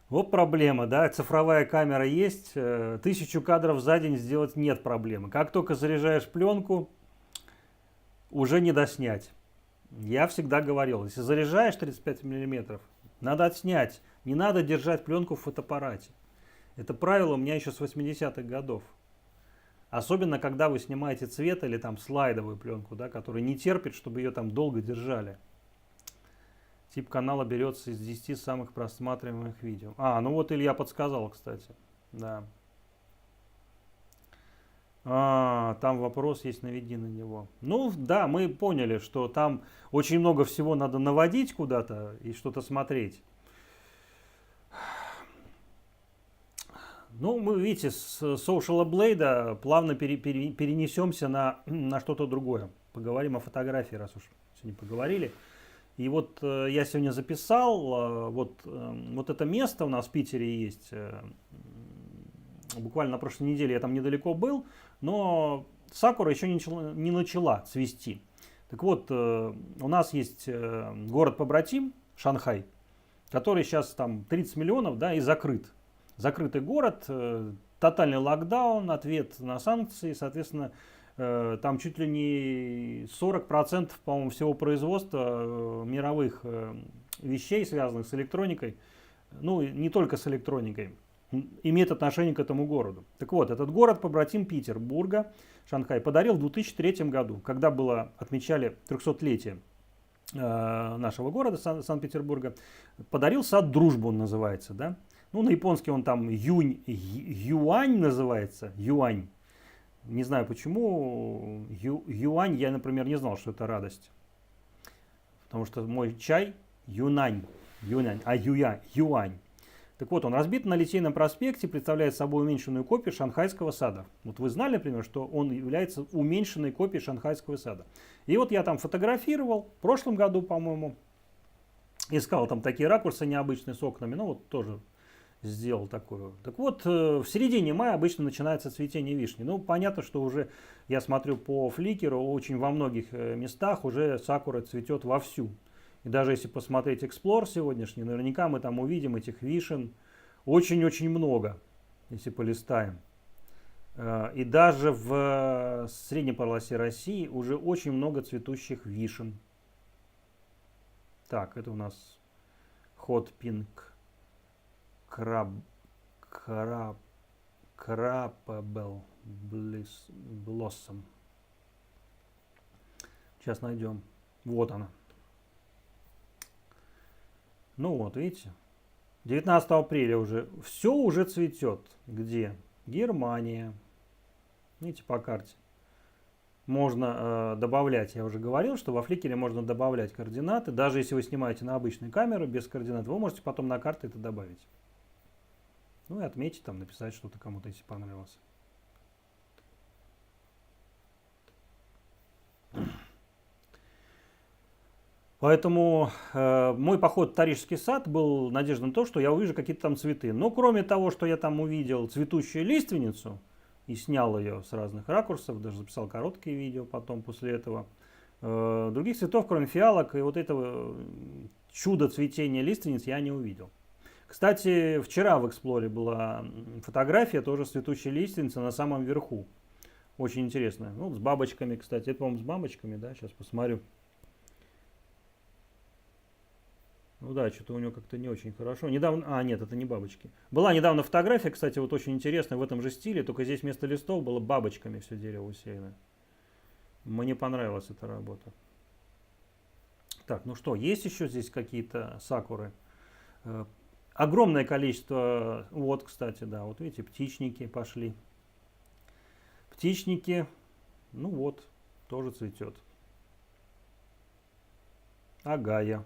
Speaker 1: Вот проблема, да, цифровая камера есть, 1000 кадров за день сделать нет проблемы. Как только заряжаешь пленку, уже не доснять. Я всегда говорил, если заряжаешь 35 миллиметров, надо отснять, не надо держать пленку в фотоаппарате. Это правило у меня еще с 80-х годов. Особенно, когда вы снимаете цвет или там слайдовую пленку, да, которая не терпит, чтобы ее там долго держали. Тип канала берется из 10 самых просматриваемых видео. Ну вот Илья подсказал, кстати. Да. Там вопрос есть, наведи на него. Ну да, мы поняли, что там очень много всего надо наводить куда-то и что-то смотреть. Ну, мы, видите, с Social Blade плавно перенесемся на что-то другое. Поговорим о фотографии, раз уж сегодня поговорили. И вот я сегодня записал, вот это место у нас в Питере есть. Буквально на прошлой неделе я там недалеко был, но сакура еще не начала цвести. Так вот, у нас есть город-побратим, Шанхай, который сейчас там 30 миллионов, да, и закрыт. Закрытый город, тотальный локдаун, ответ на санкции, соответственно, там чуть ли не 40%, по-моему, всего производства мировых вещей, связанных с электроникой, ну, не только с электроникой, имеет отношение к этому городу. Так вот, этот город, побратим Петербурга, Шанхай, подарил в 2003 году, когда отмечали 300-летие нашего города, Санкт-Петербурга, подарил сад Дружбы, он называется, да? Ну, на японский он там юань называется, юань. Не знаю почему. Юань, я, например, не знал, что это радость. Потому что мой чай юнань, юань. Так вот, он разбит на Литейном проспекте, представляет собой уменьшенную копию шанхайского сада. Вот вы знали, например, что он является уменьшенной копией шанхайского сада. И вот я там фотографировал, в прошлом году, по-моему, искал там такие ракурсы необычные с окнами, ну вот тоже сделал такую. Так вот, в середине мая обычно начинается цветение вишни. Ну, понятно, что уже, я смотрю по фликеру, очень во многих местах уже сакура цветет вовсю. И даже если посмотреть Explore сегодняшний, наверняка мы там увидим этих вишен очень-очень много, если полистаем. И даже в средней полосе России уже очень много цветущих вишен. Так, это у нас Hot Pink Crapable Blossom. Сейчас найдем. Вот она. Ну вот, видите, 19 апреля уже все уже цветет. Где? Германия. Видите, по карте. Можно добавлять, я уже говорил, что во фликере можно добавлять координаты. Даже если вы снимаете на обычную камеру без координат, вы можете потом на карты это добавить. Ну и отметить, там, написать что-то кому-то, если понравилось. Поэтому мой поход в Таришский сад был надежда на то, что я увижу какие-то там цветы. Но кроме того, что я там увидел цветущую лиственницу и снял ее с разных ракурсов, даже записал короткие видео потом после этого, других цветов, кроме фиалок и вот этого чуда цветения лиственниц, я не увидел. Кстати, вчера в Эксплоре была фотография тоже с цветущей лиственницы на самом верху. Очень интересная. Ну, с бабочками, кстати. Это, по-моему, с бабочками, да? Сейчас посмотрю. Ну да, что-то у него как-то не очень хорошо. Недавно, нет, это не бабочки. Была недавно фотография, кстати, вот очень интересная в этом же стиле, только здесь вместо листов было бабочками все дерево усеяно. Мне понравилась эта работа. Так, ну что, есть еще здесь какие-то сакуры? Огромное количество, вот, кстати, да, вот видите, птичники пошли. Птичники, ну вот, тоже цветет. Агая.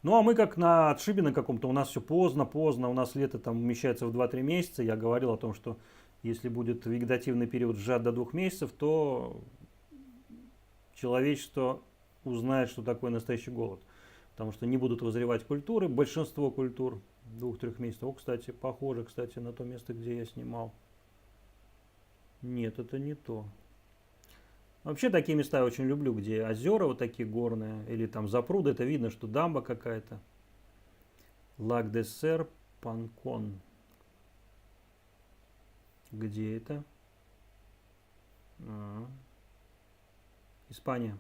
Speaker 1: Ну, а мы как на отшибе на каком-то, у нас все поздно, у нас лето там умещается в 2-3 месяца. Я говорил о том, что если будет вегетативный период сжат до 2 месяцев, то человечество узнает, что такое настоящий голод. Потому что не будут вызревать культуры, большинство культур 2-3 месяцев. О, кстати, похоже, кстати, на то место, где я снимал. Нет, это не то. Вообще такие места я очень люблю, где озера вот такие горные, или там запруды, это видно, что дамба какая-то. Лак де Сер Панкон. Где это? Испания.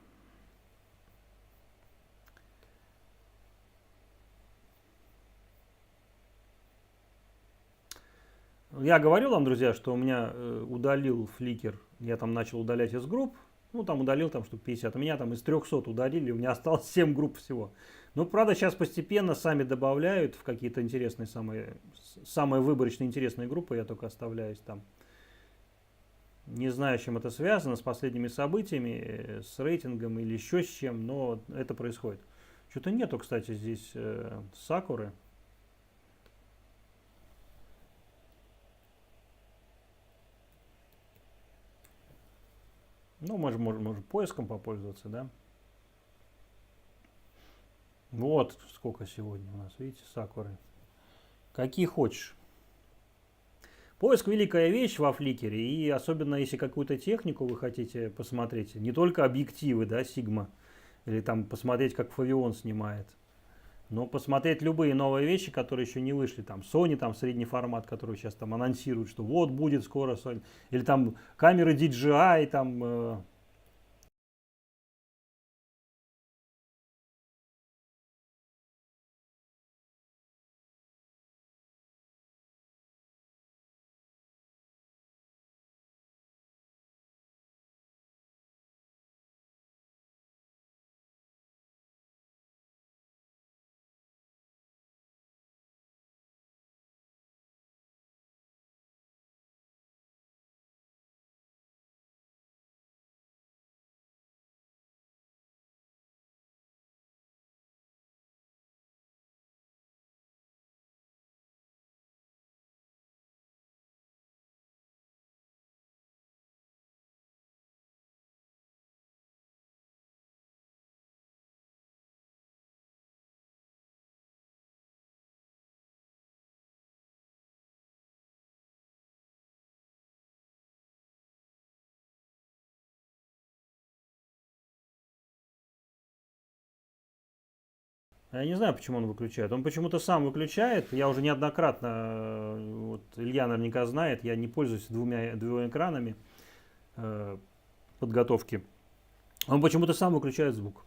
Speaker 1: Я говорил вам, друзья, что у меня удалил Flickr, я там начал удалять из групп. Ну, там удалил там штук 50. У меня там из 300 удалили, у меня осталось 7 групп всего. Ну, правда, сейчас постепенно сами добавляют в какие-то интересные, самые выборочные интересные группы, я только оставляюсь там. Не знаю, с чем это связано, с последними событиями, с рейтингом или еще с чем, но это происходит. Что-то нету, кстати, здесь сакуры. Ну, можем поиском попользоваться, да. Вот сколько сегодня у нас, видите, сакуры. Какие хочешь. Поиск великая вещь во фликере, и особенно если какую-то технику вы хотите посмотреть, не только объективы, да, Sigma, или там посмотреть, как Фавион снимает, но посмотреть любые новые вещи, которые еще не вышли, там Sony, там средний формат, который сейчас там анонсируют, что вот будет скоро Sony, или там камеры DJI, там Я не знаю, почему он выключает. Он почему-то сам выключает. Я уже неоднократно, вот Илья наверняка знает, я не пользуюсь двумя экранами подготовки. Он почему-то сам выключает звук.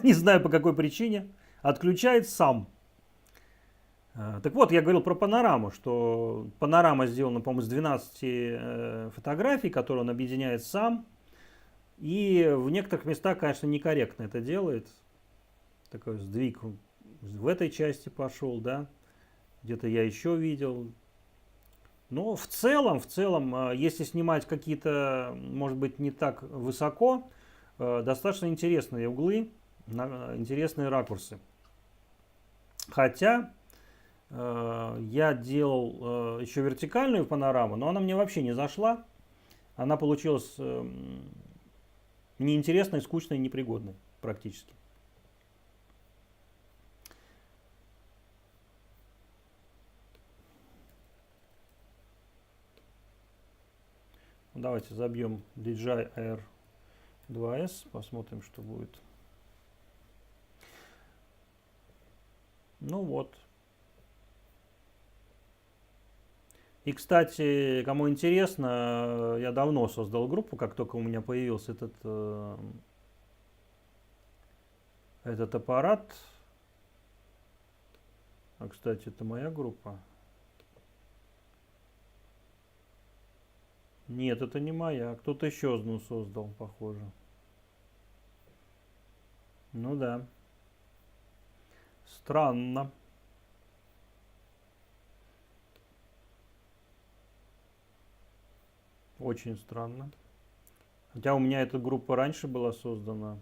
Speaker 1: Не знаю по какой причине. Отключает сам. Так вот, я говорил про панораму, что панорама сделана, по-моему, с 12 фотографий, которые он объединяет сам. И в некоторых местах, конечно, некорректно это делает. Такой сдвиг в этой части пошел, да. Где-то я еще видел. Но в целом, если снимать какие-то, может быть, не так высоко, достаточно интересные углы, интересные ракурсы. Хотя я делал еще вертикальную панораму, но она мне вообще не зашла. Она получилась неинтересной, скучной, непригодной практически. Давайте забьем DJI Air 2S, посмотрим, что будет. Ну вот. И, кстати, кому интересно, я давно создал группу, как только у меня появился этот аппарат. А, кстати, это моя группа. Нет, это не моя. Кто-то еще одну создал, похоже. Ну да. Странно. Очень странно. Хотя у меня эта группа раньше была создана.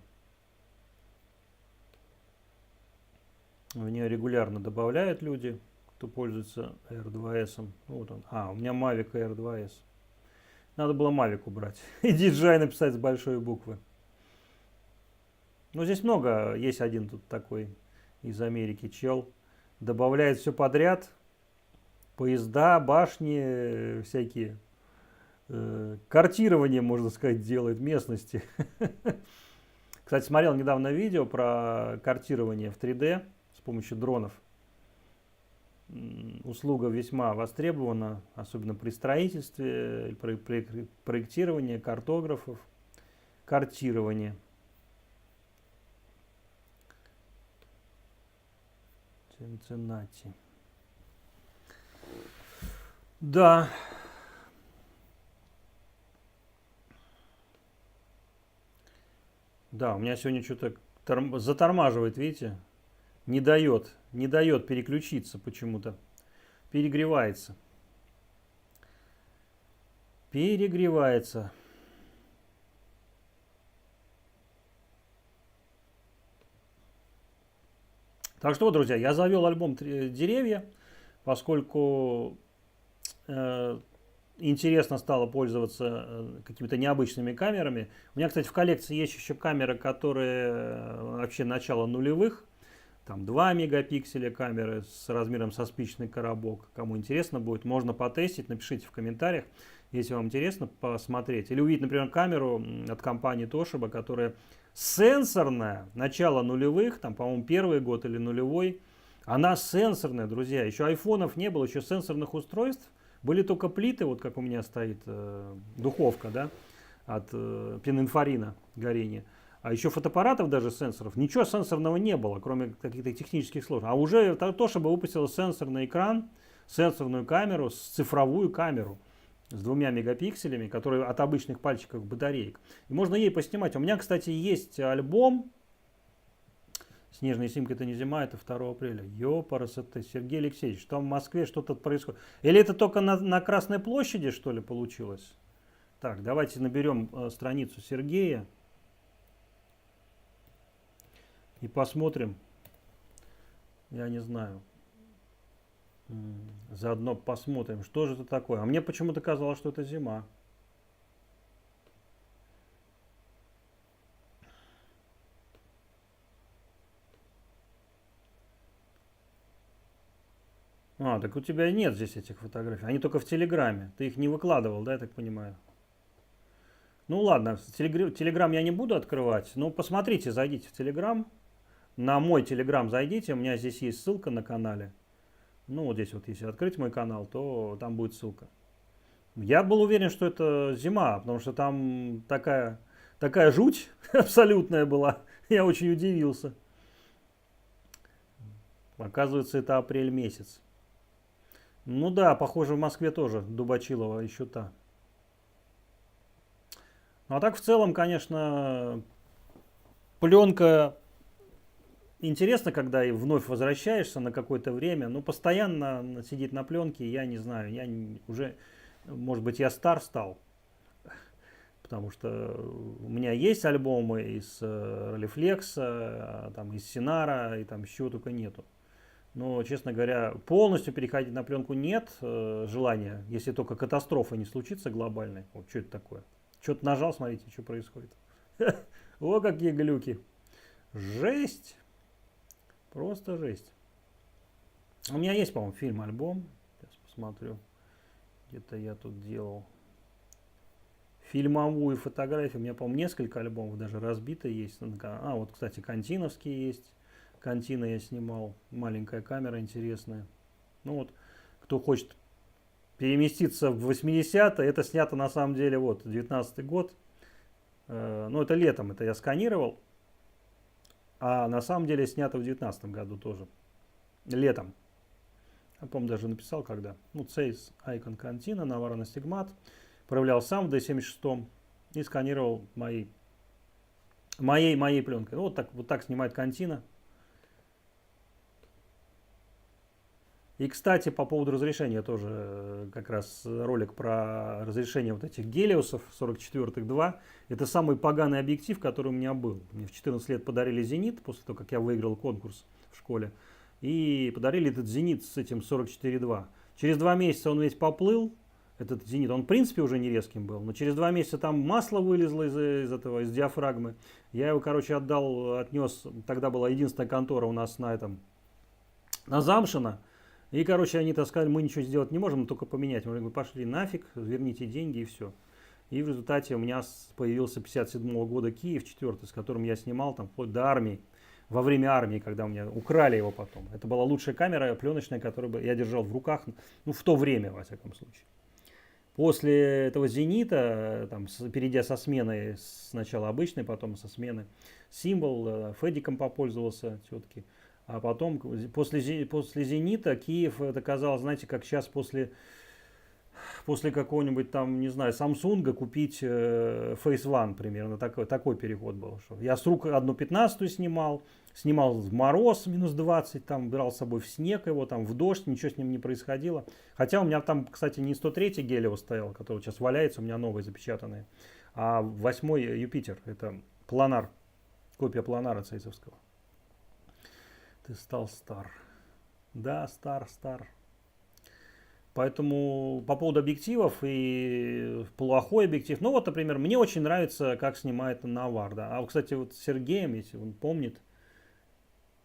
Speaker 1: В нее регулярно добавляют люди, кто пользуется R2S. Вот он. У меня Mavic Air 2S. Надо было Mavic убрать. И DJI написать с большой буквы. Но здесь много. Есть один тут такой из Америки чел. Добавляет все подряд. Поезда, башни всякие. Картирование, можно сказать, делает местности. Кстати, смотрел недавно видео про картирование в 3D с помощью дронов. Услуга весьма востребована, особенно при строительстве, при проектировании картографов. Картирование. Cincinnati. Да. Да, у меня сегодня что-то затормаживает, видите? Не дает переключиться почему-то. Перегревается. Перегревается. Так что, друзья, я завел альбом «Деревья», поскольку интересно стало пользоваться какими-то необычными камерами. У меня, кстати, в коллекции есть еще камеры, которые вообще начала нулевых. Там 2 мегапикселя камеры с размером со спичный коробок. Кому интересно будет, можно потестить. Напишите в комментариях, если вам интересно посмотреть. Или увидеть, например, камеру от компании Toshiba, которая сенсорная, начало нулевых, там, по-моему, первый год или нулевой. Она сенсорная, друзья. Еще айфонов не было, еще сенсорных устройств. Были только плиты, вот как у меня стоит духовка, да, от пининфарина горения. А еще фотоаппаратов, даже сенсоров, ничего сенсорного не было, кроме каких-то технических сложностей. А уже Toshiba выпустила сенсорный экран, сенсорную камеру, цифровую камеру с 2 мегапикселями, которые от обычных пальчиков батареек. И можно ей поснимать. У меня, кстати, есть альбом. Снежная симка — это не зима, это 2 апреля. Ёпарасоте, Сергей Алексеевич, там в Москве что-то происходит. Или это только на Красной площади, что ли, получилось? Так, давайте наберем страницу Сергея. И посмотрим. Я не знаю. Заодно посмотрим, что же это такое. А мне почему-то казалось, что это зима. Так у тебя нет здесь этих фотографий. Они только в Телеграме. Ты их не выкладывал, да, я так понимаю? Ну ладно, Телеграм я не буду открывать. Но посмотрите, зайдите в Телеграм. на мой Телеграм зайдите, у меня здесь есть ссылка на канале. Ну, вот здесь вот, если открыть мой канал, то там будет ссылка. Я был уверен, что это зима, потому что там такая жуть абсолютная была. Я очень удивился. Оказывается, это апрель месяц. Ну да, похоже, в Москве тоже Дубачилова еще та. Ну а так в целом, конечно, пленка интересно, когда и вновь возвращаешься на какое-то время. Но постоянно сидеть на пленке, я не знаю. Уже, может быть, я стар стал. Потому что у меня есть альбомы из Rolleiflex, там, из Синара, и там еще только нету. Но, честно говоря, полностью переходить на пленку нет желания, если только катастрофа не случится глобальной. Вот что это такое? Что-то нажал, смотрите, что происходит. О, какие глюки. Жесть. Просто жесть. У меня есть, по-моему, фильм-альбом. Сейчас посмотрю. Где-то я тут делал фильмовую фотографию. У меня, по-моему, несколько альбомов даже разбито есть. А, вот, кстати, Кантиновские есть. Кантина я снимал. Маленькая камера интересная. Ну вот, кто хочет переместиться в 80-е, это снято на самом деле, вот, 19-й год. Ну, это летом, это я сканировал. А на самом деле снято в 19 году тоже. Летом. Я, по-моему, даже написал, когда. Ну, Zeiss Icon Cantina, Navarro Stigmat. Проявлял сам в D76 и сканировал моей пленкой. Ну, вот так снимает Кантина. И, кстати, по поводу разрешения тоже как раз ролик про разрешение вот этих гелиосов 44-х 2. Это самый поганый объектив, который у меня был. Мне в 14 лет подарили «Зенит», после того, как я выиграл конкурс в школе. И подарили этот «Зенит» с этим 44-2. Через 2 месяца он весь поплыл, этот «Зенит». Он, в принципе, уже не резким был. Но через 2 месяца там масло вылезло из диафрагмы. Я его, короче, отнес. Тогда была единственная контора у нас на Замшино. И, короче, они сказали, мы ничего сделать не можем, мы только поменять. Мы говорим, пошли нафиг, верните деньги и все. И в результате у меня появился 57 года Киев 4, с которым я снимал там вплоть до армии. Во время армии, когда у меня украли его потом. Это была лучшая камера пленочная, которую я держал в руках, ну, в то время, во всяком случае. После этого «Зенита», там, перейдя со смены, сначала обычной, потом со смены, символ, Федиком попользовался все-таки. А потом, после «Зенита», Киев, это казалось, знаете, как сейчас после какого-нибудь там, не знаю, Samsung купить Phase One, примерно такой переход был. Что я с рук 1.15 снимал в мороз минус 20, там брал с собой в снег его, там в дождь, ничего с ним не происходило. Хотя у меня там, кстати, не 103-й Гелиос стоял, который сейчас валяется, у меня новый запечатанный, а 8-й Юпитер, это планар, копия планара цейсовского. Ты стал стар. Да, стар. Поэтому по поводу объективов и плохой объектив. Ну вот, например, мне очень нравится, как снимает Навар. Да. А, кстати, вот с Сергеем, если он помнит.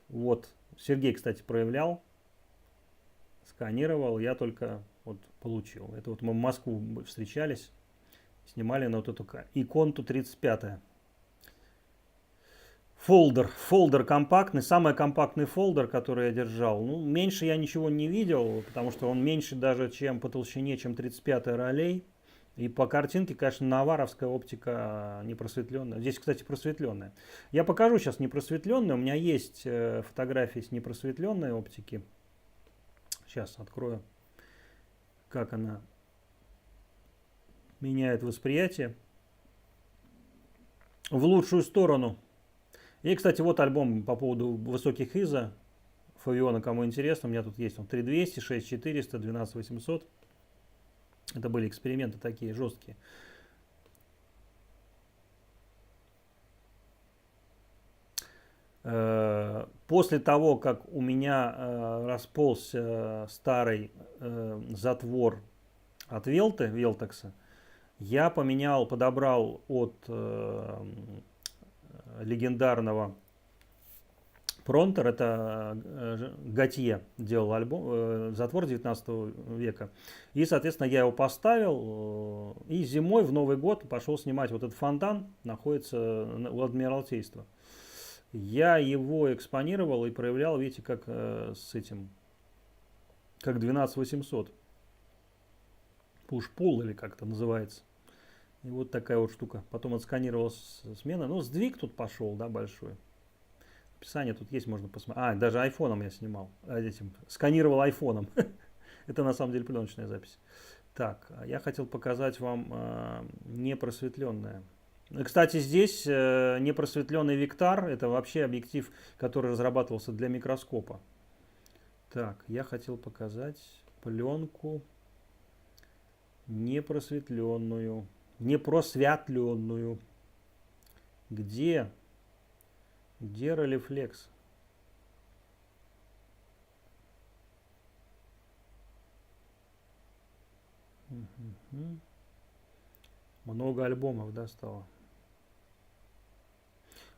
Speaker 1: Вот, Сергей, кстати, проявлял, сканировал, я только вот получил. Это вот мы в Москву встречались, снимали на вот эту Иконту 35. Фолдер компактный, самый компактный фолдер, который я держал. Ну, меньше я ничего не видел, потому что он меньше даже, чем по толщине, чем 35-й Ролей. И по картинке, конечно, наваровская оптика непросветленная. Здесь, кстати, просветленная. Я покажу сейчас непросветленную. У меня есть фотографии с непросветленной оптики. Сейчас открою, как она меняет восприятие в лучшую сторону. И, кстати, вот альбом по поводу высоких ISO. Фавиона, кому интересно, у меня тут есть он 3200, 6400, 12800. Это были эксперименты такие жесткие. После того, как у меня расползся старый затвор от Велтекса, я подобрал от легендарного Пронтер, это Готье делал затвор 19 века. И, соответственно, я его поставил. И зимой в Новый год пошел снимать вот этот фонтан, находится у Адмиралтейства. Я его экспонировал и проявлял, видите, как с этим, как 12800. Push-pull или как это называется. И вот такая вот штука. Потом отсканировал смена. Ну, сдвиг тут пошел, да, большой. Описание тут есть, можно посмотреть. А, даже айфоном я снимал. Этим, сканировал айфоном. Это на самом деле пленочная запись. Так, я хотел показать вам непросветленное. Кстати, здесь непросветленный Виктар. Это вообще объектив, который разрабатывался для микроскопа. Так, я хотел показать пленку непросветленную. Непросветленную. Где Rolleiflex? Много альбомов, да, стало.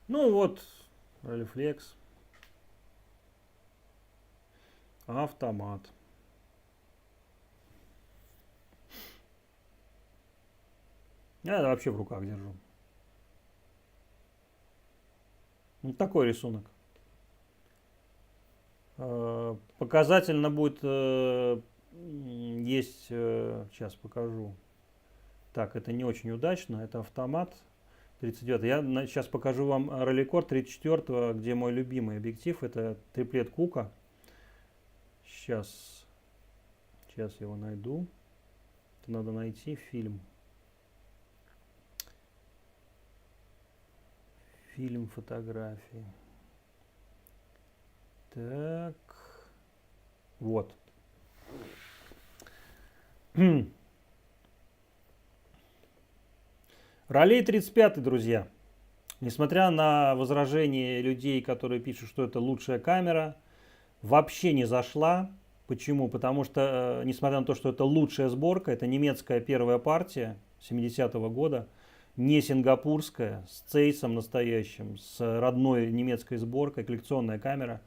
Speaker 1: Ну вот, Rolleiflex. Автомат. Я это вообще в руках держу. Вот такой рисунок. Показательно будет есть, сейчас покажу. Так, это не очень удачно, это автомат 39. Я сейчас покажу вам Rolleicord 34, где мой любимый объектив, это триплет Кука. Сейчас я его найду. Это надо найти фильм. Фильм фотографии. Так. Вот. Ролей 35, друзья. Несмотря на возражения людей, которые пишут, что это лучшая камера, вообще не зашла. Почему? Потому что, несмотря на то, что это лучшая сборка, это немецкая первая партия 70-го года, не сингапурская, с цейсом настоящим, с родной немецкой сборкой, коллекционная камера.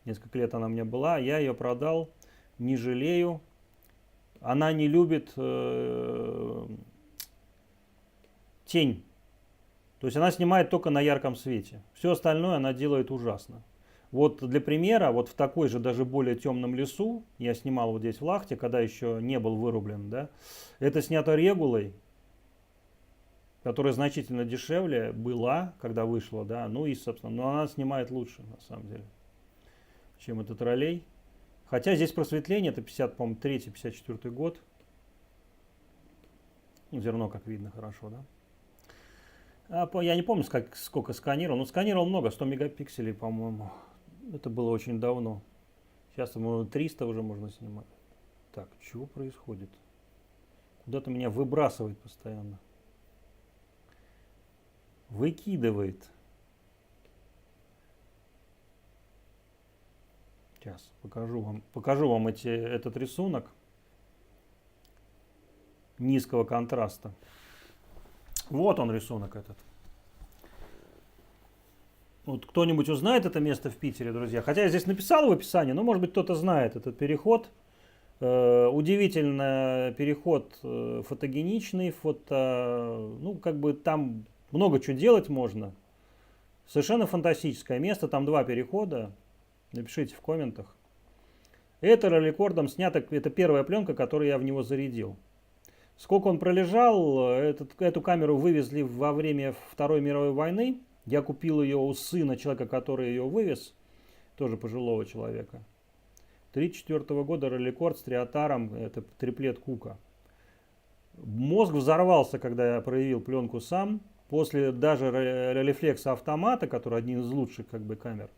Speaker 1: Несколько лет она у меня была, я ее продал, не жалею. Она не любит тень. То есть она снимает только на ярком свете. Все остальное она делает ужасно. Вот для примера, вот в такой же даже более темном лесу, я снимал вот здесь в Лахте, когда еще не был вырублен, да, это снято регулой, которая значительно дешевле была, когда вышла, да, ну и, собственно, но она снимает лучше, на самом деле, чем этот ролей. Хотя здесь просветление, это 53-54 год. Ну, зерно, как видно, хорошо, да. Я не помню, сколько сканировал, но сканировал много, 100 мегапикселей, по-моему. Это было очень давно. Сейчас, по-моему, 300 уже можно снимать. Так, чего происходит? Куда-то меня выбрасывает постоянно. Выкидывает. Сейчас покажу вам этот рисунок низкого контраста. Вот он рисунок этот. Вот кто-нибудь узнает это место в Питере, друзья? Хотя я здесь написал в описании, но может быть кто-то знает этот переход. Удивительно, переход фотогеничный, ну как бы там много чего делать можно. Совершенно фантастическое место, там 2 перехода. Напишите в комментах. Это роликордом снято, это первая пленка, которую я в него зарядил. Сколько он пролежал, эту камеру вывезли во время Второй мировой войны. Я купил ее у сына человека, который ее вывез, тоже пожилого человека. 1934 года роликорд с триотаром, это триплет Кука. Мозг взорвался, когда я проявил пленку сам. После даже Rolleiflex автомата, который один из лучших как бы камер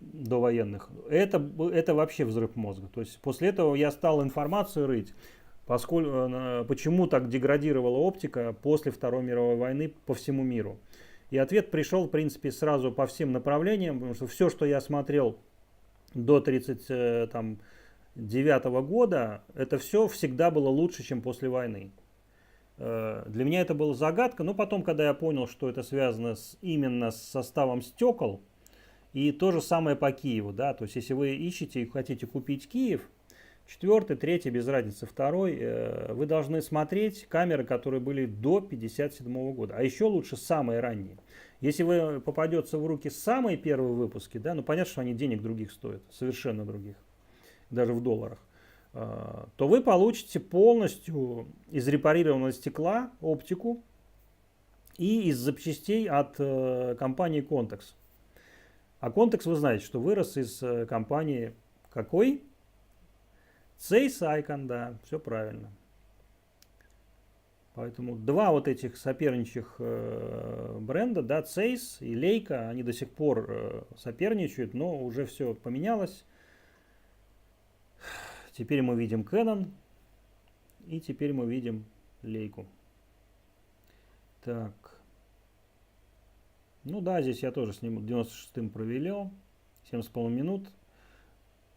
Speaker 1: довоенных, это вообще взрыв мозга. То есть после этого я стал информацию рыть. Почему так деградировала оптика после Второй мировой войны по всему миру? И ответ пришел, в принципе, сразу по всем направлениям, потому что все, что я смотрел до 1939 года, это все всегда было лучше, чем после войны. Для меня это была загадка, но потом, когда я понял, что это связано именно с составом стекол, и то же самое по Киеву, да, то есть если вы ищете и хотите купить Киев, 4, 3, без разницы, 2, вы должны смотреть камеры, которые были до 57 года. А еще лучше самые ранние. Если вы попадется в руки самые первые выпуски, да, ну понятно, что они денег других стоят, совершенно других, даже в долларах, то вы получите полностью из репарированного стекла оптику и из запчастей от компании Contax. А Contax, вы знаете, что вырос из компании какой? Zeiss Icon, да, все правильно. Поэтому два вот этих соперничьих бренда, да, Zeiss и Leica, они до сих пор соперничают, но уже все поменялось. Теперь мы видим Canon и теперь мы видим Leica. Так. Ну да, здесь я тоже сниму 96-м провелел, 7,5 минут.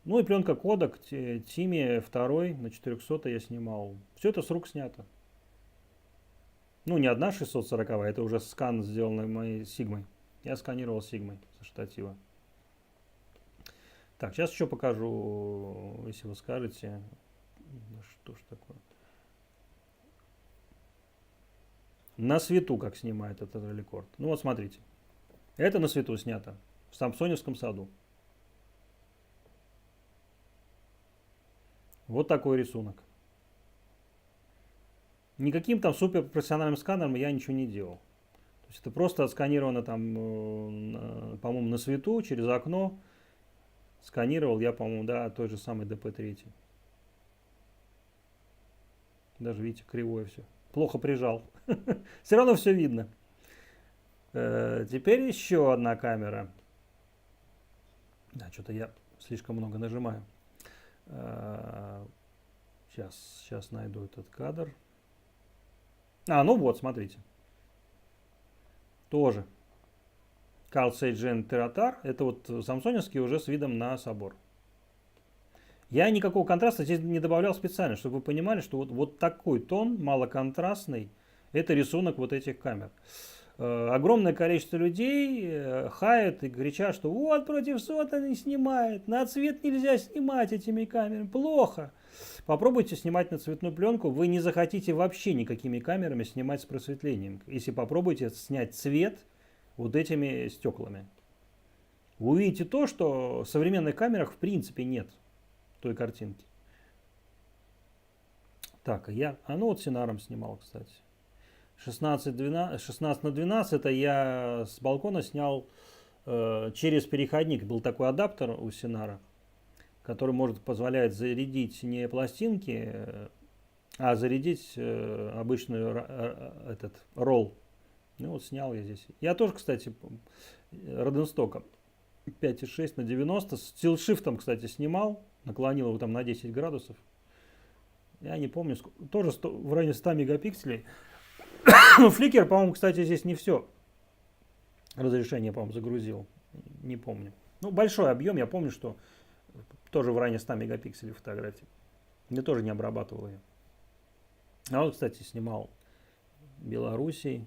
Speaker 1: Ну и пленка Kodak Timi 2 на 400 я снимал. Все это с рук снято. Ну не одна 640, это уже скан сделанный моей Sigma. Я сканировал Sigma со штатива. Так, сейчас еще покажу, если вы скажете, что ж такое. На свету как снимает этот рекорд. Ну вот смотрите. Это на свету снято. В Самсоневском саду. Вот такой рисунок. Никаким там суперпрофессиональным сканером я ничего не делал. То есть это просто отсканировано там, по-моему, на свету, через окно. Сканировал я, по-моему, да, той же самой DP3. Даже, видите, кривое все. Плохо прижал. Все равно все видно. Теперь еще одна камера. Да, что-то я слишком много нажимаю. Сейчас найду этот кадр. Ну вот, смотрите. Тоже. Carl Sagan Teratar. Это вот самсоневский уже с видом на собор. Я никакого контраста здесь не добавлял специально, чтобы вы понимали, что вот такой тон, малоконтрастный, это рисунок вот этих камер. Огромное количество людей хают и кричат, что вот против сота не снимает, на цвет нельзя снимать этими камерами, плохо. Попробуйте снимать на цветную пленку, вы не захотите вообще никакими камерами снимать с просветлением, если попробуйте снять цвет вот этими стеклами. Вы увидите то, что в современных камерах в принципе нет той картинки. Так, ну вот Синаром снимал, кстати. 16 на 12 это я с балкона снял через переходник. Был такой адаптер у Синара, который позволяет зарядить не пластинки, а зарядить обычный этот ролл. Ну вот снял я здесь. Я тоже, кстати, Роденстока 5,6 на 90 с тилшифтом, кстати, снимал. Наклонил его там на 10 градусов. Я не помню, тоже в районе 100 мегапикселей. Фликер, по-моему, кстати, здесь не все разрешение, по-моему, загрузил. Не помню. Ну, большой объем. Я помню, что тоже в районе 100 мегапикселей фотографии. Я тоже не обрабатывал ее. А вот, кстати, снимал в Белоруссии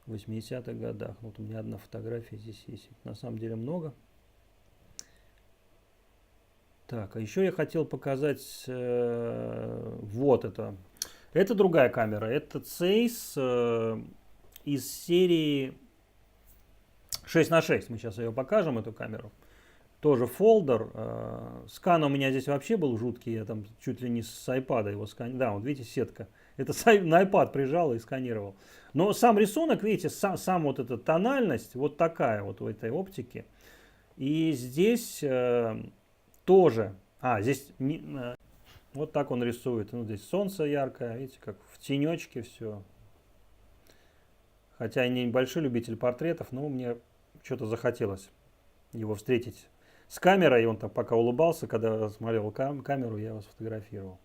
Speaker 1: в 80-х годах. Вот у меня одна фотография здесь есть. На самом деле много. Так, а еще я хотел показать вот это. Это другая камера. Это Zeiss из серии 6 на 6. Мы сейчас ее покажем, эту камеру. Тоже фолдер. Скан у меня здесь вообще был жуткий. Я там чуть ли не с iPad его сканировал. Да, вот видите, сетка. Это на iPad прижал и сканировал. Но сам рисунок, видите, сам вот эта тональность, вот такая вот в этой оптике. И здесь тоже. Здесь вот так он рисует. Ну, здесь солнце яркое, видите, как в тенечке все. Хотя я не большой любитель портретов, но мне что-то захотелось его встретить с камерой. И он там пока улыбался, когда смотрел камеру, я его сфотографировал.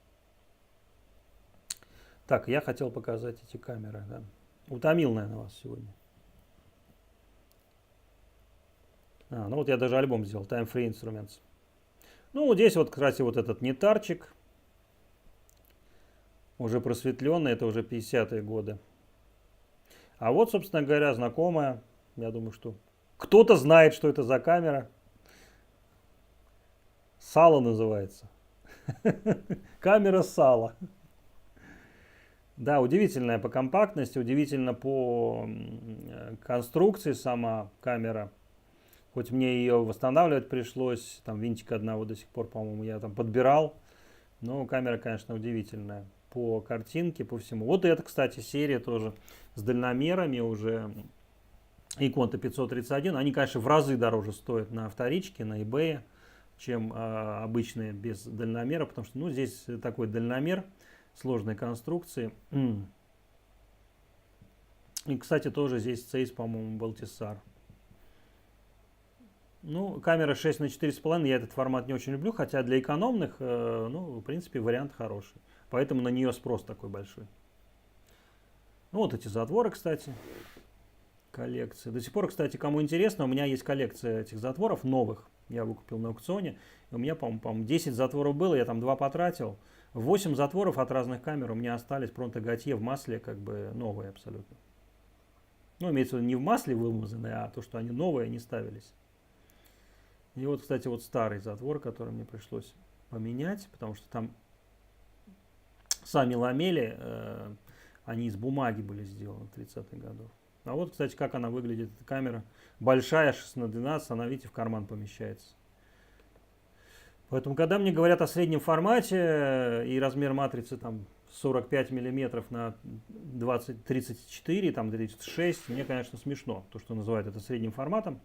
Speaker 1: Так, я хотел показать эти камеры. Да. Утомил, наверное, вас сегодня. Ну вот я даже альбом сделал, Time Free Instruments. Ну, вот здесь вот, кстати, вот этот нетарчик. Уже просветленный, это уже 50-е годы. А вот, собственно говоря, знакомая. Я думаю, что кто-то знает, что это за камера. Сало называется. Камера сала. Да, удивительная по компактности, удивительно по конструкции сама камера. Хоть мне ее восстанавливать пришлось, там винтика одного до сих пор, по-моему, я там подбирал. Но камера, конечно, удивительная. По картинке, по всему. Вот это, кстати, серия тоже с дальномерами уже. Икон 531. Они, конечно, в разы дороже стоят на вторичке, на eBay, чем обычные без дальномера. Потому что, ну, здесь такой дальномер сложной конструкции. И, кстати, тоже здесь Zeiss, по-моему, Baltisar. Ну, камера 6 на 4,5, я этот формат не очень люблю, хотя для экономных, ну, в принципе, вариант хороший. Поэтому на нее спрос такой большой. Ну, вот эти затворы, кстати, коллекции. До сих пор, кстати, кому интересно, у меня есть коллекция этих затворов новых. Я выкупил на аукционе. И у меня, по-моему, 10 затворов было, я там 2 потратил. 8 затворов от разных камер у меня остались Пронто Готье в масле, как бы новые абсолютно. Ну, имеется в виду не в масле вымазанные, а то, что они новые, они ставились. И вот, кстати, вот старый затвор, который мне пришлось поменять, потому что там сами ламели, они из бумаги были сделаны в 30-х годов. А вот, кстати, как она выглядит, эта камера. Большая, 6х12, она, видите, в карман помещается. Поэтому, когда мне говорят о среднем формате и размер матрицы там 45 мм на 34, там 36, мне, конечно, смешно, то, что называют это средним форматом.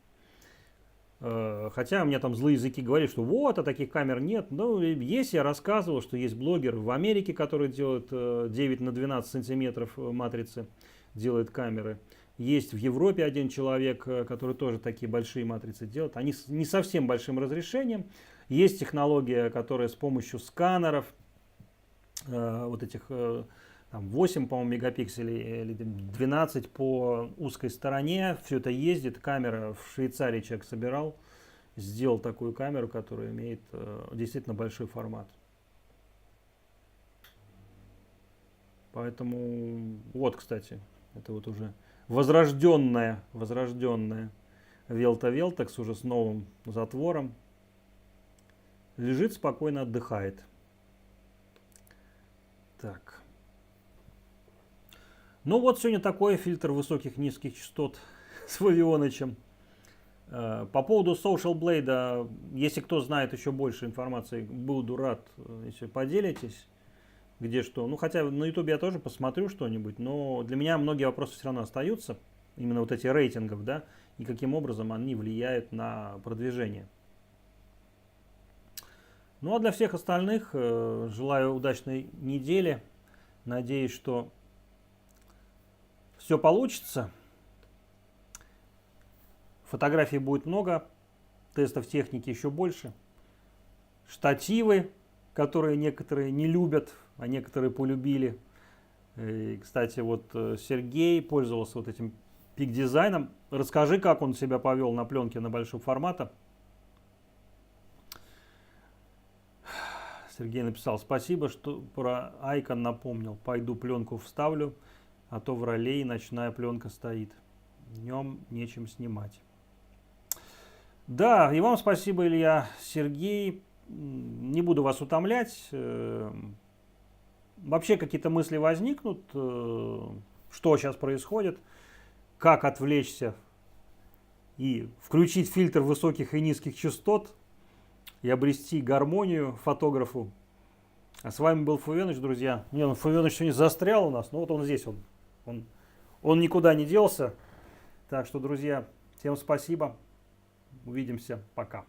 Speaker 1: Хотя у меня там злые языки говорят, что вот, а таких камер нет. Ну, есть, я рассказывал, что есть блогер в Америке, который делает 9 на 12 сантиметров матрицы, делает камеры. Есть в Европе один человек, который тоже такие большие матрицы делает. Они с не совсем большим разрешением. Есть технология, которая с помощью сканеров, вот этих там 8, по-моему, мегапикселей или 12 по узкой стороне. Все это ездит. Камера в Швейцарии человек собирал. Сделал такую камеру, которая имеет действительно большой формат. Поэтому вот, кстати, это вот уже возрожденная Велта Велтекс уже с новым затвором. Лежит спокойно, отдыхает. Так. Ну вот сегодня такой фильтр высоких низких частот с Вавионычем. По поводу Social Blade, если кто знает еще больше информации, буду рад, если поделитесь, где что. Ну хотя на YouTube я тоже посмотрю что-нибудь, но для меня многие вопросы все равно остаются. Именно вот эти рейтингов, да, и каким образом они влияют на продвижение. Ну а для всех остальных желаю удачной недели. Надеюсь, что все получится. Фотографий будет много, тестов техники еще больше. Штативы, которые некоторые не любят, а некоторые полюбили. И, кстати, вот Сергей пользовался вот этим пик-дизайном. Расскажи, как он себя повел на пленке на большом формате. Сергей написал: спасибо, что про Icon напомнил. Пойду пленку вставлю, а то в ролее ночная пленка стоит. Днем нечем снимать. Да, и вам спасибо, Илья. Сергей, не буду вас утомлять. Вообще какие-то мысли возникнут, что сейчас происходит, как отвлечься и включить фильтр высоких и низких частот и обрести гармонию фотографу. А с вами был Фувеныч, друзья. Фувеныч сегодня застрял у нас, но вот он здесь, он никуда не делся. Так что, друзья, всем спасибо. Увидимся. Пока.